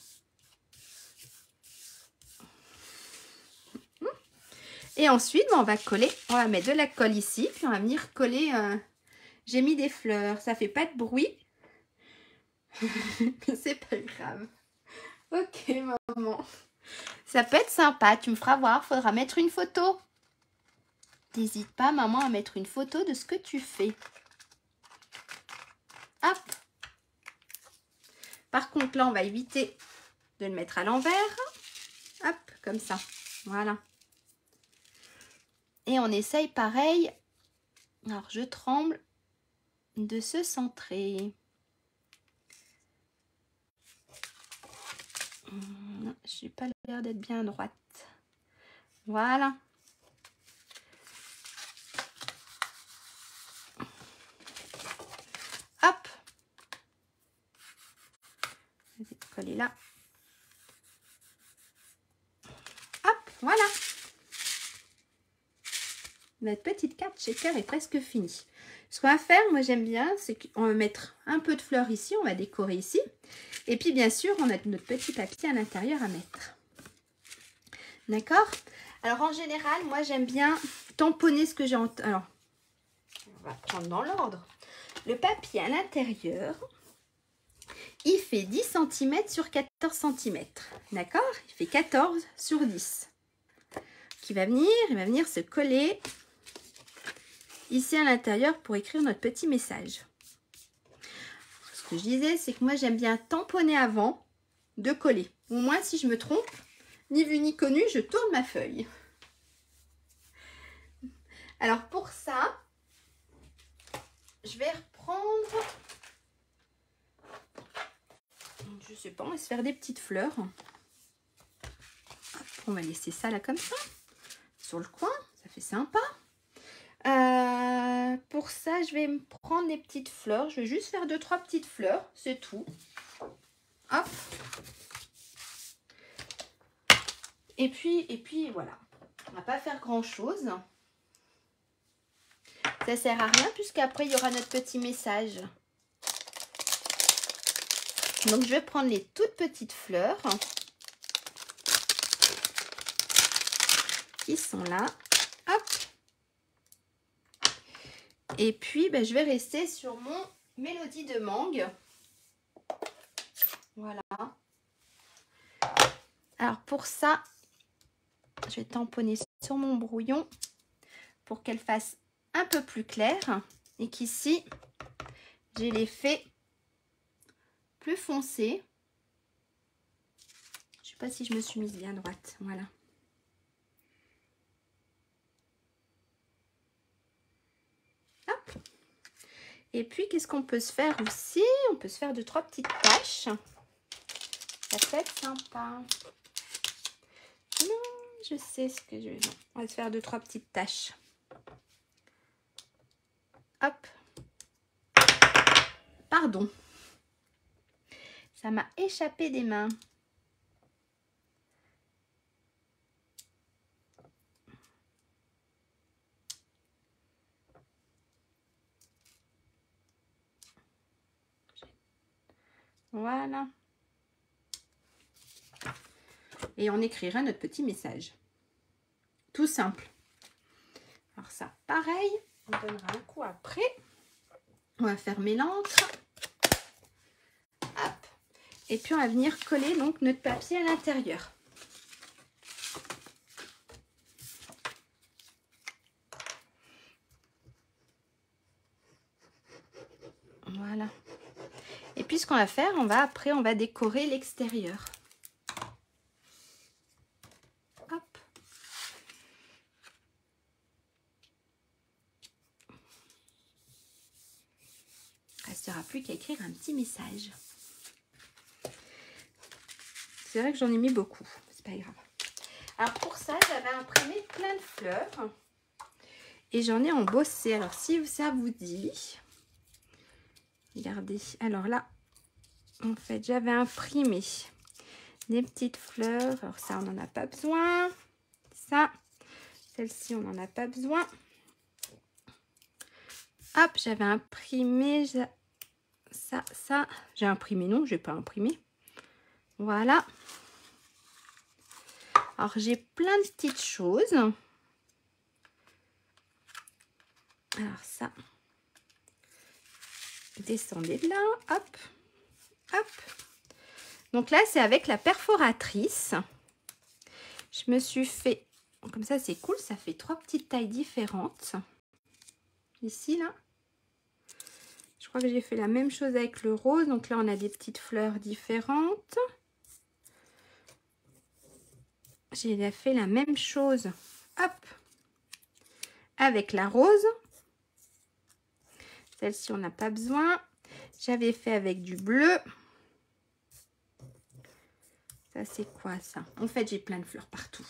Et ensuite, on va coller. On va mettre de la colle ici. Puis, on va venir coller. J'ai mis des fleurs. Ça fait pas de bruit. Mais c'est pas grave. Ok, maman. Ça peut être sympa. Tu me feras voir. Faudra mettre une photo. N'hésite pas, maman, à mettre une photo de ce que tu fais. Hop. Par contre, là, on va éviter de le mettre à l'envers. Hop, comme ça. Voilà. Et on essaye pareil. Alors, je tremble de se centrer. Je n'ai pas l'air d'être bien droite. Voilà. Hop. Je vais coller là. Hop, voilà. Notre petite carte shaker est presque finie. Ce qu'on va faire, moi j'aime bien, c'est qu'on va mettre un peu de fleurs ici, on va décorer ici. Et puis bien sûr, on a notre petit papier à l'intérieur à mettre. D'accord? Alors en général, moi j'aime bien tamponner ce que j'ai en... Alors, on va prendre dans l'ordre. Le papier à l'intérieur, il fait 10 cm sur 14 cm. D'accord? Il fait 14 sur 10. Il va venir se coller ici à l'intérieur pour écrire notre petit message. Ce que je disais, c'est que moi j'aime bien tamponner avant de coller. Au moins si je me trompe, ni vu ni connu, je tourne ma feuille. Alors pour ça, je vais reprendre, je sais pas, on va se faire des petites fleurs. On va laisser ça là comme ça, sur le coin, ça fait sympa. Pour ça, je vais me prendre des petites fleurs. Je vais juste faire 2-3 petites fleurs, c'est tout. Hop. Et puis voilà. On va pas faire grand chose. Ça sert à rien puisqu'après il y aura notre petit message. Donc je vais prendre les toutes petites fleurs qui sont là. Hop. Et puis, je vais rester sur mon mélodie de mangue. Voilà. Alors, pour ça, je vais tamponner sur mon brouillon pour qu'elle fasse un peu plus claire. Et qu'ici, j'ai l'effet plus foncé. Je ne sais pas si je me suis mise bien droite. Voilà. Hop. Et puis, qu'est-ce qu'on peut se faire aussi? On peut se faire 2-3 petites taches. Ça peut être sympa. Non, je sais ce que je veux. On va se faire 2-3 petites taches. Hop. Pardon. Ça m'a échappé des mains. Voilà. Et on écrira notre petit message. Tout simple. Alors ça, pareil, on donnera un coup après. On va fermer l'encre. Hop. Et puis on va venir coller donc notre papier à l'intérieur. Voilà. Et puis ce qu'on va faire, on va décorer l'extérieur. Hop. Il ne restera plus qu'à écrire un petit message. C'est vrai que j'en ai mis beaucoup, c'est pas grave. Alors pour ça, j'avais imprimé plein de fleurs et j'en ai embossé. Alors si ça vous dit, regardez. Alors là, en fait, j'avais imprimé des petites fleurs. Alors ça, on n'en a pas besoin. Ça, celle-ci, on n'en a pas besoin. Hop, j'avais imprimé ça. J'ai imprimé, non, je n'ai pas imprimé. Voilà. Alors, j'ai plein de petites choses. Alors, ça. Descendez de là. Hop. Hop. Donc là, c'est avec la perforatrice. Je me suis fait... Comme ça, c'est cool. Ça fait 3 petites tailles différentes. Ici, là. Je Je crois que j'ai fait la même chose avec le rose. Donc là, on a des petites fleurs différentes. J'ai fait la même chose. Hop. Avec la rose. Celle-ci, on n'a pas besoin. J'avais fait avec du bleu. Ça, c'est quoi ça? En fait, j'ai plein de fleurs partout.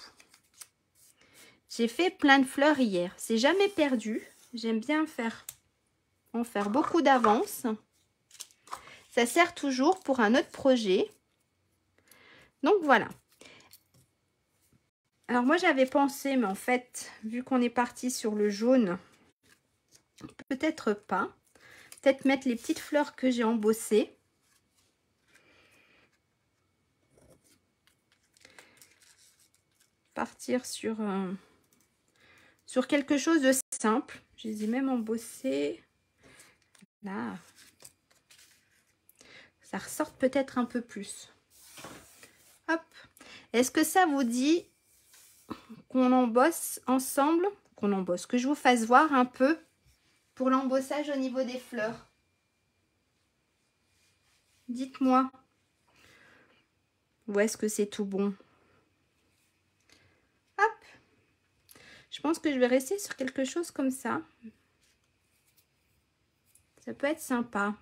J'ai fait plein de fleurs hier. C'est jamais perdu. J'aime bien en faire beaucoup d'avance. Ça sert toujours pour un autre projet. Donc, voilà. Alors, moi, j'avais pensé, mais en fait, vu qu'on est parti sur le jaune, peut-être pas. Peut-être mettre les petites fleurs que j'ai embossées. Partir sur quelque chose de simple. Je les ai même embossées. Là. Ça ressort peut-être un peu plus. Hop. Est-ce que ça vous dit qu'on embosse ensemble? Que je vous fasse voir un peu pour l'embossage au niveau des fleurs. Dites-moi. Ou est-ce que c'est tout bon? Hop. Je pense que je vais rester sur quelque chose comme ça. Ça peut être sympa.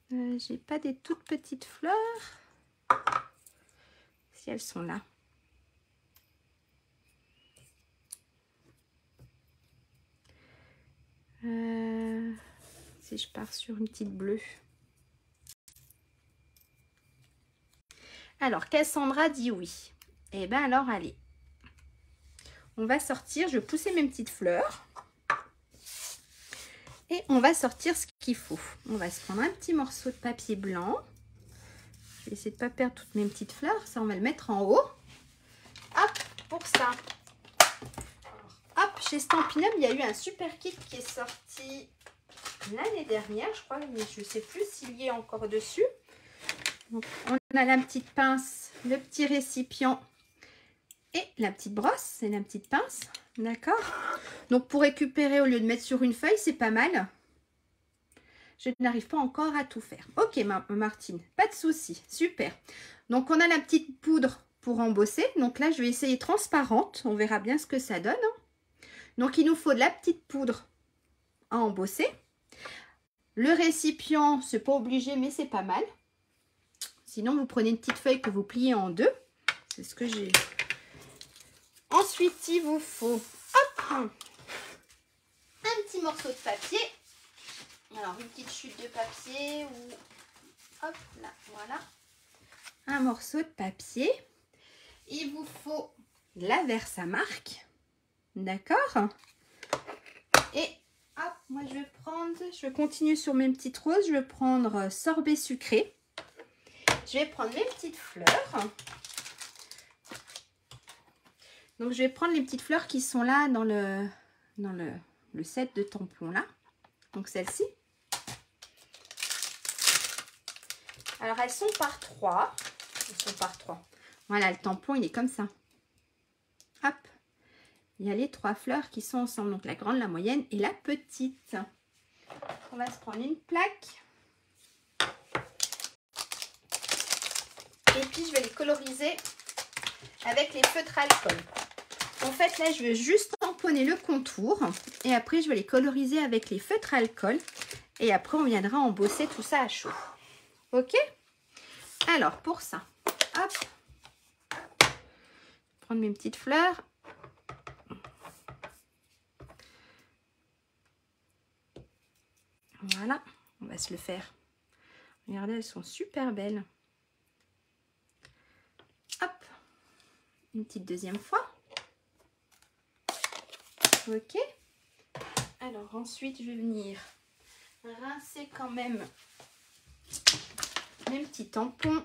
J'ai pas des toutes petites fleurs. Si elles sont là. Si je pars sur une petite bleue. Alors, Cassandra dit oui. Eh bien, alors, allez. On va sortir. Je vais pousser mes petites fleurs. Et on va sortir ce qu'il faut. On va se prendre un petit morceau de papier blanc. Je vais essayer de ne pas perdre toutes mes petites fleurs. Ça, on va le mettre en haut. Hop, pour ça. Hop, chez Stampin' Up, il y a eu un super kit qui est sorti l'année dernière, je crois, mais je ne sais plus s'il y est encore dessus. Donc, on a la petite pince, le petit récipient et la petite brosse et la petite pince. D'accord? Donc, pour récupérer, au lieu de mettre sur une feuille, c'est pas mal. Je n'arrive pas encore à tout faire. Ok, Martine, pas de souci. Super. Donc, on a la petite poudre pour embosser. Donc là, je vais essayer transparente. On verra bien ce que ça donne. Donc, il nous faut de la petite poudre à embosser. Le récipient, c'est pas obligé, mais c'est pas mal. Sinon, vous prenez une petite feuille que vous pliez en deux. C'est ce que j'ai. Ensuite, il vous faut hop, un petit morceau de papier. Alors, une petite chute de papier ou hop, là, voilà. Un morceau de papier. Il vous faut la Versamark. D'accord? Et hop, moi je vais continuer sur mes petites roses. Je vais prendre sorbet sucré. Je vais prendre mes petites fleurs. Donc je vais prendre les petites fleurs qui sont là dans le set de tampons là. Donc celle-ci. Alors elles sont par 3. Elles sont par 3. Voilà, le tampon il est comme ça. Hop. Il y a les 3 fleurs qui sont ensemble. Donc la grande, la moyenne et la petite. On va se prendre une plaque. Et puis je vais les coloriser avec les feutres alcool. En fait là je vais juste tamponner le contour. Et après je vais les coloriser avec les feutres alcool. Et après on viendra embosser tout ça à chaud. Ok? Alors pour ça, hop. Je vais prendre mes petites fleurs. Voilà, on va se le faire. Regardez, elles sont super belles. Hop, une petite deuxième fois. Ok. Alors ensuite, je vais venir rincer quand même mes petits tampons.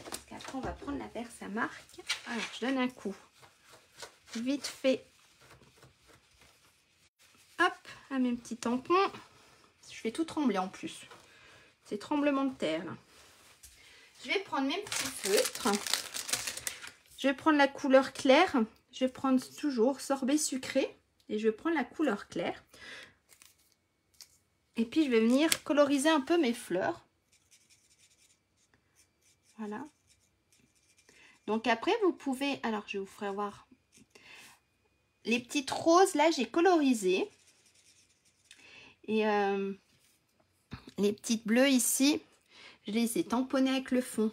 Parce qu'après, on va prendre la Versamark. Alors, je donne un coup. Vite fait. Hop, à mes petits tampons. Je fais tout trembler en plus. C'est tremblement de terre là. Je vais prendre mes petits feutres. Je vais prendre la couleur claire. je vais prendre toujours sorbet sucré et je vais prendre la couleur claire. Et puis je vais venir coloriser un peu mes fleurs. Voilà. Donc après vous pouvez, alors je vous ferai voir. Les petites roses là j'ai colorisé. Et les petites bleues ici, je les ai tamponnées avec le fond.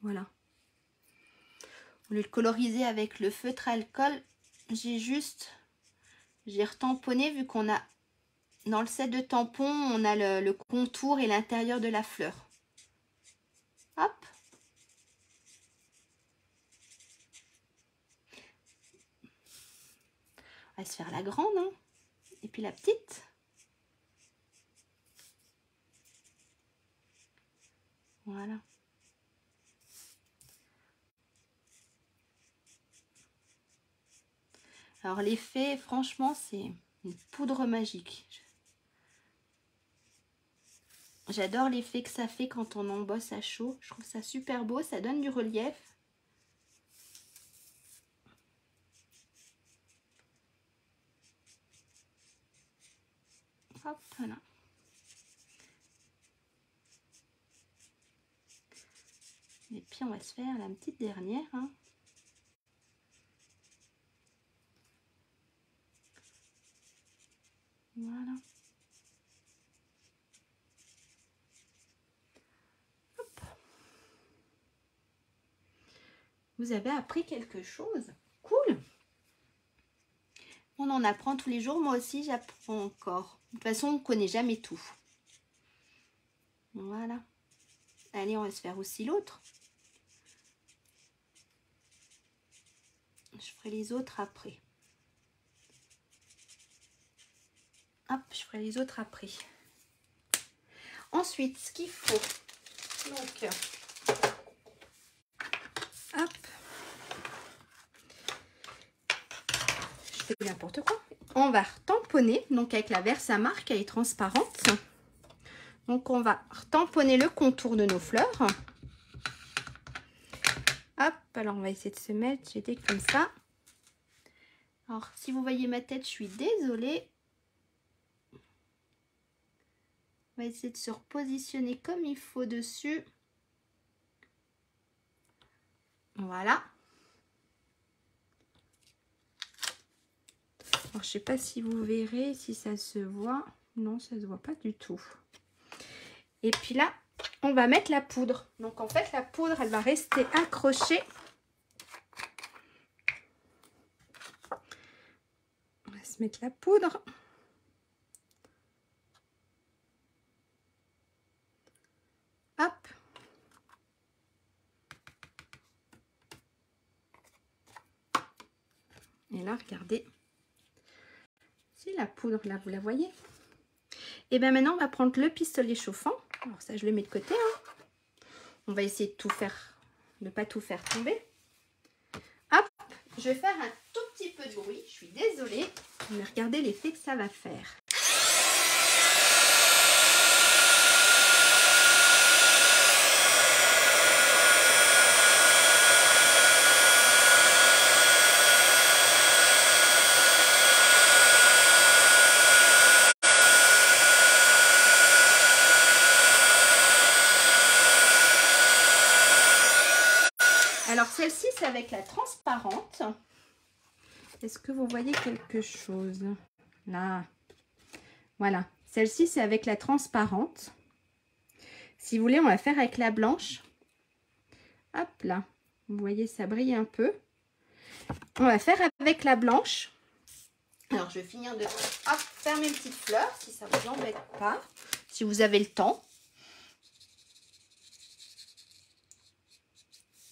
Voilà. Au lieu de coloriser avec le feutre à alcool, j'ai retamponné vu qu'on a dans le set de tampons, on a le contour et l'intérieur de la fleur. Hop. On va se faire la grande, hein. Et puis la petite. Voilà. Alors l'effet, franchement, c'est une poudre magique. J'adore l'effet que ça fait quand on embosse à chaud. Je trouve ça super beau, ça donne du relief. Hop, voilà. Et puis on va se faire la petite dernière, hein. Voilà. Hop. Vous avez appris quelque chose? Cool. On en apprend tous les jours. Moi aussi, j'apprends encore. De toute façon, on ne connaît jamais tout. Voilà. Allez, on va se faire aussi l'autre. Je ferai les autres après. Hop, je ferai les autres après. Ensuite, ce qu'il faut. Donc, hop. Je fais n'importe quoi. On va tamponner. Donc, avec la Versamark, elle est transparente. Donc, on va tamponner le contour de nos fleurs. Hop, alors on va essayer de se mettre. J'étais comme ça. Alors, si vous voyez ma tête, je suis désolée. On va essayer de se repositionner comme il faut dessus. Voilà. Alors, je sais pas si vous verrez, si ça se voit. Non, ça se voit pas du tout. Et puis là, on va mettre la poudre. Donc, en fait, la poudre, elle va rester accrochée. On va se mettre la poudre. Hop. Et là, regardez. Si la poudre, là, vous la voyez. Et bien maintenant, on va prendre le pistolet chauffant. Alors ça, je le mets de côté, hein. On va essayer de tout faire, de ne pas tout faire tomber. Hop, je vais faire un tout petit peu de bruit. Je suis désolée, mais regardez l'effet que ça va faire. Alors celle-ci, c'est avec la transparente. Est-ce que vous voyez quelque chose? Là. Voilà. Celle-ci, c'est avec la transparente. Si vous voulez, on va faire avec la blanche. Hop là. Vous voyez, ça brille un peu. On va faire avec la blanche. Alors, je vais finir de faire mes petites fleurs, si ça ne vous embête pas. Si vous avez le temps.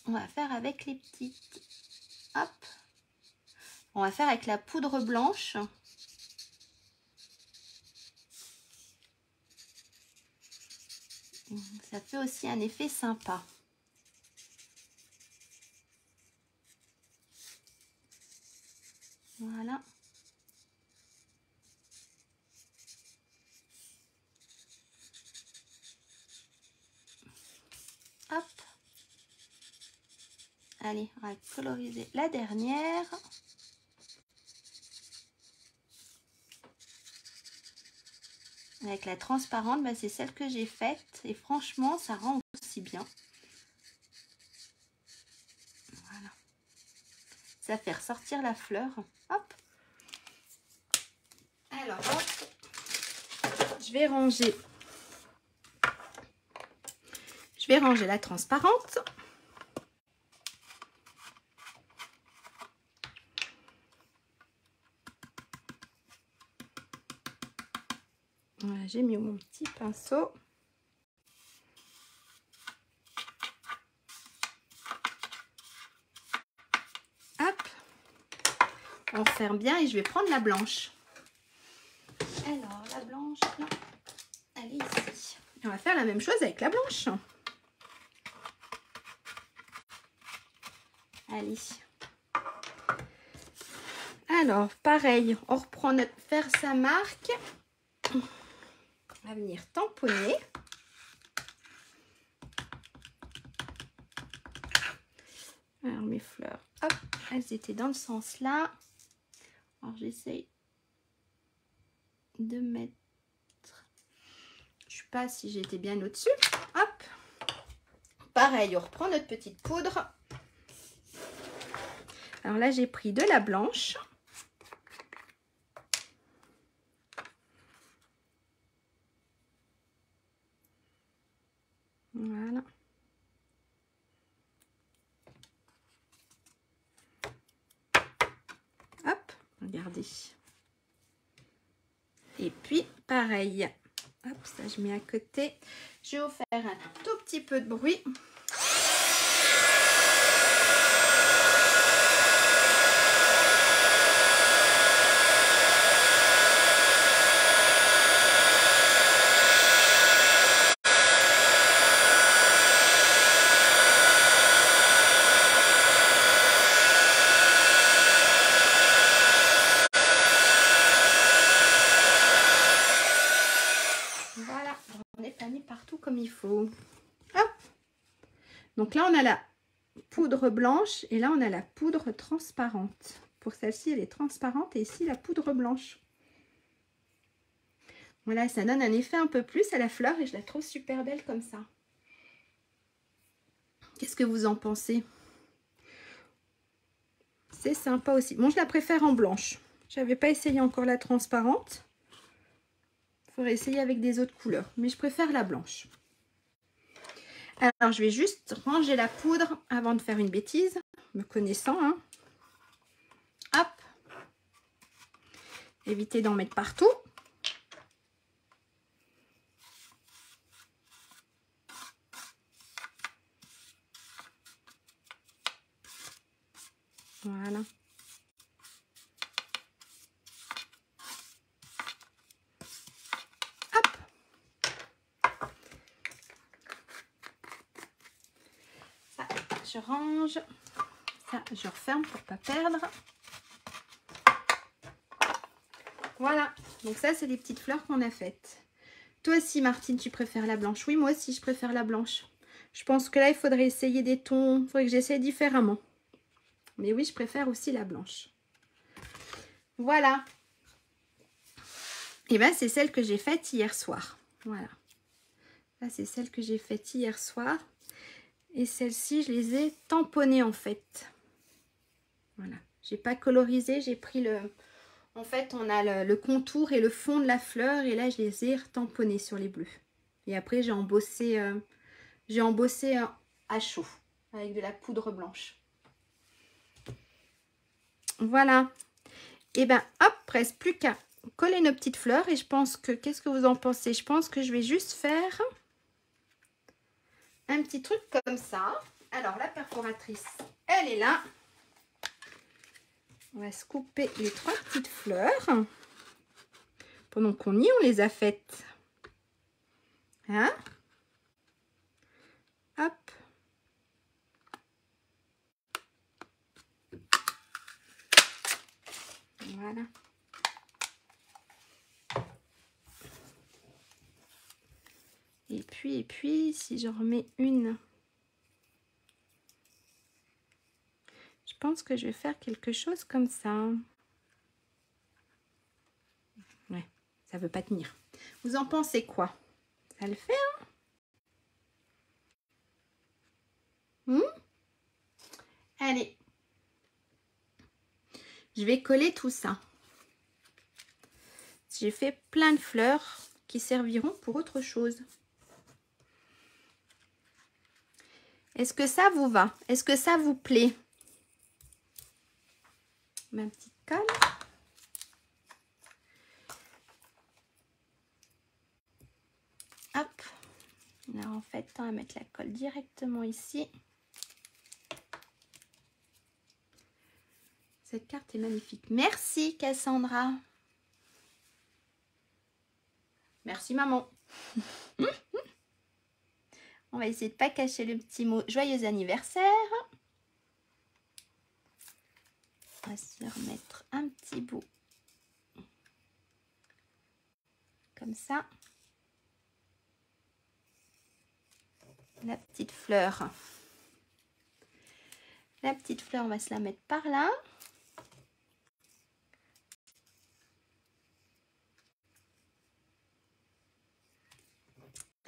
On va faire avec les petites. Hop. On va faire avec la poudre blanche. Ça fait aussi un effet sympa. Voilà. Hop. Allez, on va coloriser la dernière. Avec la transparente, bah, c'est celle que j'ai faite. Et franchement, ça rend aussi bien. Voilà. Ça fait ressortir la fleur. Hop. Alors, hop. Je vais ranger la transparente. Voilà, j'ai mis mon petit pinceau. Hop. On ferme bien et je vais prendre la blanche. Alors, la blanche, là, elle est ici. Et on va faire la même chose avec la blanche. Allez. Alors, pareil, on reprend notre faire sa marque. On va venir tamponner. Alors, mes fleurs, hop, elles étaient dans le sens là. Alors, j'essaye de mettre... Je ne sais pas si j'étais bien au-dessus. Hop. Pareil, on reprend notre petite poudre. Alors là, j'ai pris de la blanche. Voilà. Hop, regardez. Et puis, pareil. Hop, ça je mets à côté. Je vais vous faire un tout petit peu de bruit. Comme il faut. Hop. Donc là on a la poudre blanche et là on a la poudre transparente. Pour celle-ci elle est transparente et ici la poudre blanche. Voilà, ça donne un effet un peu plus à la fleur et je la trouve super belle comme ça. Qu'est-ce que vous en pensez? C'est sympa aussi. Bon, je la préfère en blanche. J'avais pas essayé encore la transparente. Il faudrait essayer avec des autres couleurs, mais je préfère la blanche. Alors, je vais juste ranger la poudre avant de faire une bêtise, me connaissant. Hein. Hop. Évitez d'en mettre partout. Voilà. Hop. Ça, je range. Ça, je referme pour ne pas perdre. Voilà. Donc ça, c'est les petites fleurs qu'on a faites. Toi aussi, Martine, tu préfères la blanche? Oui, moi aussi, je préfère la blanche. Je pense que là, il faudrait essayer des tons. Il faudrait que j'essaye différemment. Mais oui, je préfère aussi la blanche. Voilà. Et bien, c'est celle que j'ai faite hier soir. Voilà. Là, c'est celle que j'ai faite hier soir. Et celle-ci, je les ai tamponnées en fait. Voilà. J'ai pas colorisé, j'ai pris le... En fait, on a le contour et le fond de la fleur. Et là, je les ai tamponnées sur les bleus. Et après, j'ai embossé à chaud avec de la poudre blanche. Voilà. Et ben hop, reste plus qu'à coller nos petites fleurs. Et je pense que, qu'est-ce que vous en pensez? Je pense que je vais juste faire un petit truc comme ça. Alors, la perforatrice, elle est là. On va se couper les 3 petites fleurs. Pendant qu'on y est, on les a faites. Hein? Hop. Voilà. Et puis, si je remets une pense que je vais faire quelque chose comme ça. Ouais, ça veut pas tenir. Vous en pensez quoi? Ça le fait, hein? Allez. Je vais coller tout ça. J'ai fait plein de fleurs qui serviront pour autre chose. Est-ce que ça vous va? Est-ce que ça vous plaît? Ma petite colle. Hop. Alors en fait, on va mettre la colle directement ici. Cette carte est magnifique. Merci Cassandra. Merci maman. On va essayer de ne pas cacher le petit mot joyeux anniversaire. On va se remettre un petit bout comme ça. La petite fleur. La petite fleur, on va se la mettre par là.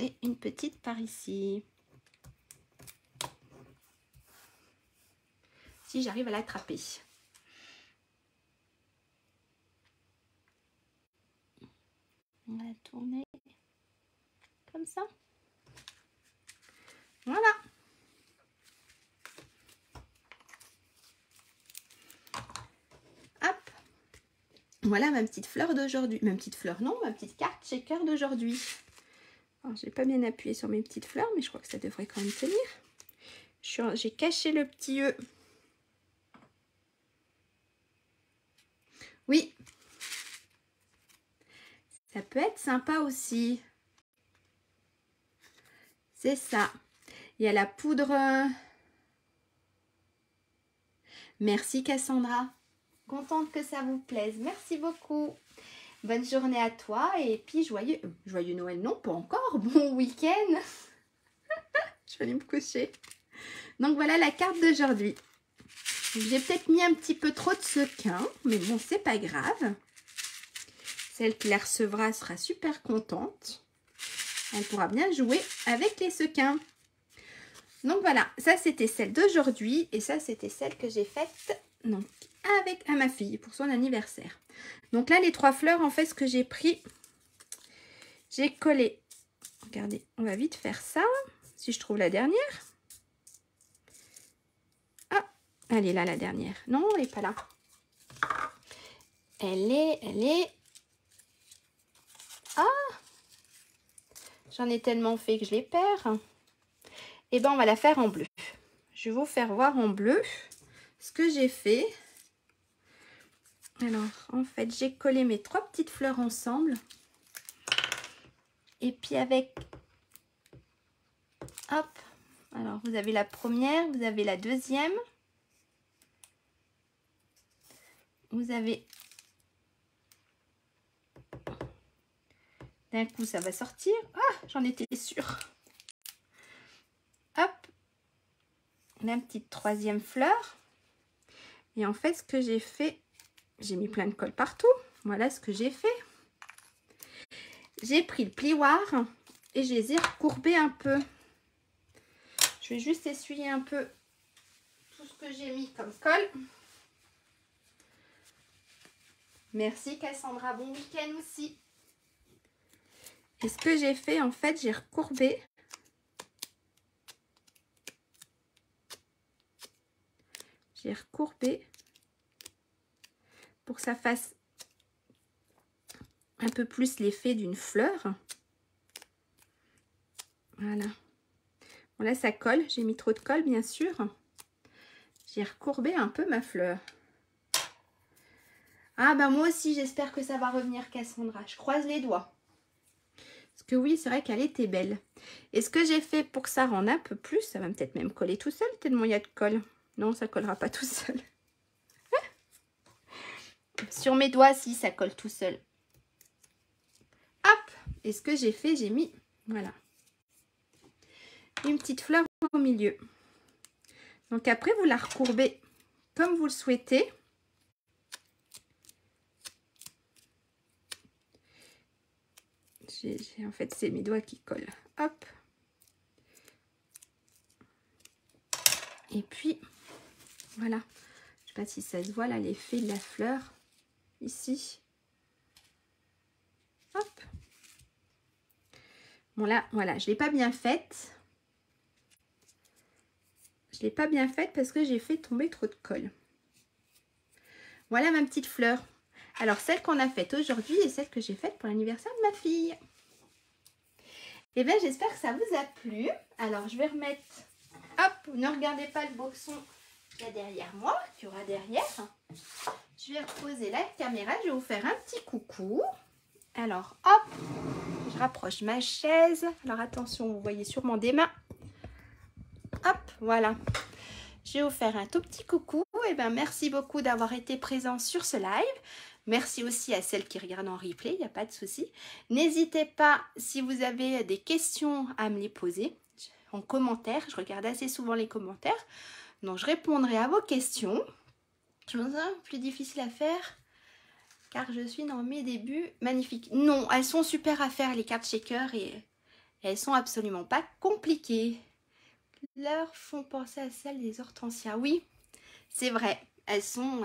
Et une petite par ici. Si j'arrive à l'attraper. On va la tourner comme ça. Voilà. Hop. Voilà ma petite fleur d'aujourd'hui. Ma petite fleur, non, ma petite carte shaker d'aujourd'hui. J'ai pas bien appuyé sur mes petites fleurs, mais je crois que ça devrait quand même tenir. J'ai caché le petit E. Oui. Ça peut être sympa aussi. C'est ça. Il y a la poudre. Merci Cassandra. Contente que ça vous plaise. Merci beaucoup. Bonne journée à toi et puis joyeux Noël. Non, pas encore. Bon week-end. Je vais aller me coucher. Donc voilà la carte d'aujourd'hui. J'ai peut-être mis un petit peu trop de sequins, mais bon, c'est pas grave. Celle qui la recevra sera super contente. Elle pourra bien jouer avec les sequins. Donc voilà, ça c'était celle d'aujourd'hui et ça c'était celle que j'ai faite donc avec à ma fille pour son anniversaire. Donc là les 3 fleurs, en fait ce que j'ai pris, j'ai collé. Regardez, on va vite faire ça si je trouve la dernière. Ah, elle est là la dernière. Non, elle n'est pas là. Elle est. Ah, j'en ai tellement fait que je les perds. Et ben on va la faire en bleu. Je vais vous faire voir en bleu ce que j'ai fait. Alors en fait j'ai collé mes 3 petites fleurs ensemble. Et puis avec, hop, alors vous avez la première, vous avez la deuxième. Vous avez, d'un coup ça va sortir. Ah, j'en étais sûre. Hop, la petite troisième fleur. Et en fait ce que j'ai fait, j'ai mis plein de colle partout. Voilà ce que j'ai fait. J'ai pris le plioir et je les ai recourbés un peu. Je vais juste essuyer un peu tout ce que j'ai mis comme colle. Merci Cassandra, bon week-end aussi. Et ce que j'ai fait, en fait, j'ai recourbé. J'ai recourbé pour que ça fasse un peu plus l'effet d'une fleur. Voilà. Bon là ça colle, j'ai mis trop de colle bien sûr. J'ai recourbé un peu ma fleur. Ah bah moi aussi j'espère que ça va revenir Cassandra. Je croise les doigts. Parce que oui c'est vrai qu'elle était belle. Et ce que j'ai fait pour que ça rende un peu plus, ça va peut-être même coller tout seul tellement il y a de colle. Non ça collera pas tout seul. Sur mes doigts si ça colle tout seul. Hop. Et ce que j'ai fait, j'ai mis, voilà, une petite fleur au milieu. Donc après, vous la recourbez comme vous le souhaitez. En fait, c'est mes doigts qui collent. Hop. Et puis, voilà. Je sais pas si ça se voit là, l'effet de la fleur. Ici. Hop. Bon là, voilà, je ne l'ai pas bien faite. Je ne l'ai pas bien faite parce que j'ai fait tomber trop de colle. Voilà ma petite fleur. Alors, celle qu'on a faite aujourd'hui et celle que j'ai faite pour l'anniversaire de ma fille. Et bien, j'espère que ça vous a plu. Alors, je vais remettre... Hop, ne regardez pas le boxon qu'il y a derrière moi, qu'il y aura derrière. Je vais reposer la caméra. Je vais vous faire un petit coucou. Alors, hop, je rapproche ma chaise. Alors, attention, vous voyez sûrement des mains. Hop, voilà. Je vais vous faire un tout petit coucou. Et bien, merci beaucoup d'avoir été présent sur ce live. Merci aussi à celles qui regardent en replay, il n'y a pas de souci. N'hésitez pas, si vous avez des questions, à me les poser en commentaire. Je regarde assez souvent les commentaires. Donc, je répondrai à vos questions. Je me sens plus difficile à faire car je suis dans mes débuts. Magnifiques. Non, elles sont super à faire, les cartes shaker, et elles sont absolument pas compliquées. Leurs font penser à celles des hortensias. Oui, c'est vrai. Elles sont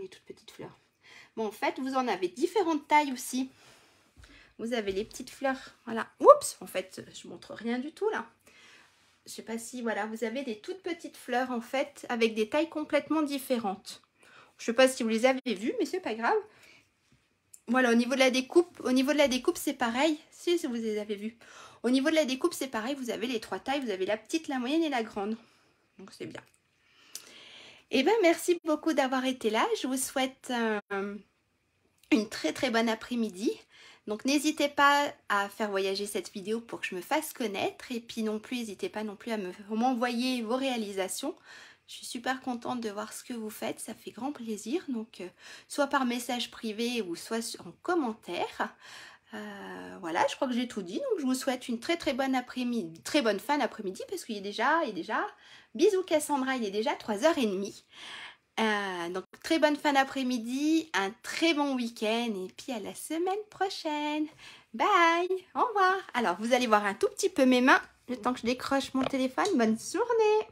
les toutes petites fleurs. Bon, en fait, vous en avez différentes tailles aussi. Vous avez les petites fleurs. Voilà. Oups, en fait, je montre rien du tout là. Je sais pas si, voilà, vous avez des toutes petites fleurs en fait, avec des tailles complètement différentes. Je sais pas si vous les avez vues, mais c'est pas grave. Voilà, au niveau de la découpe, c'est pareil. Si vous les avez vues. Au niveau de la découpe, c'est pareil. Vous avez les trois tailles. Vous avez la petite, la moyenne et la grande. Donc, c'est bien. Et bien, merci beaucoup d'avoir été là. Je vous souhaite une très très bonne après-midi. Donc, n'hésitez pas à faire voyager cette vidéo pour que je me fasse connaître. Et puis non plus, n'hésitez pas non plus à m'envoyer vos réalisations. Je suis super contente de voir ce que vous faites. Ça fait grand plaisir. Donc, soit par message privé ou soit en commentaire. Voilà, je crois que j'ai tout dit. Donc, je vous souhaite une très très bonne après-midi, très bonne fin d'après-midi parce qu'il est déjà, bisous Cassandra, il est déjà 3h30. Donc, très bonne fin d'après-midi, un très bon week-end et puis à la semaine prochaine. Bye, au revoir. Alors, vous allez voir un tout petit peu mes mains le temps que je décroche mon téléphone. Bonne journée.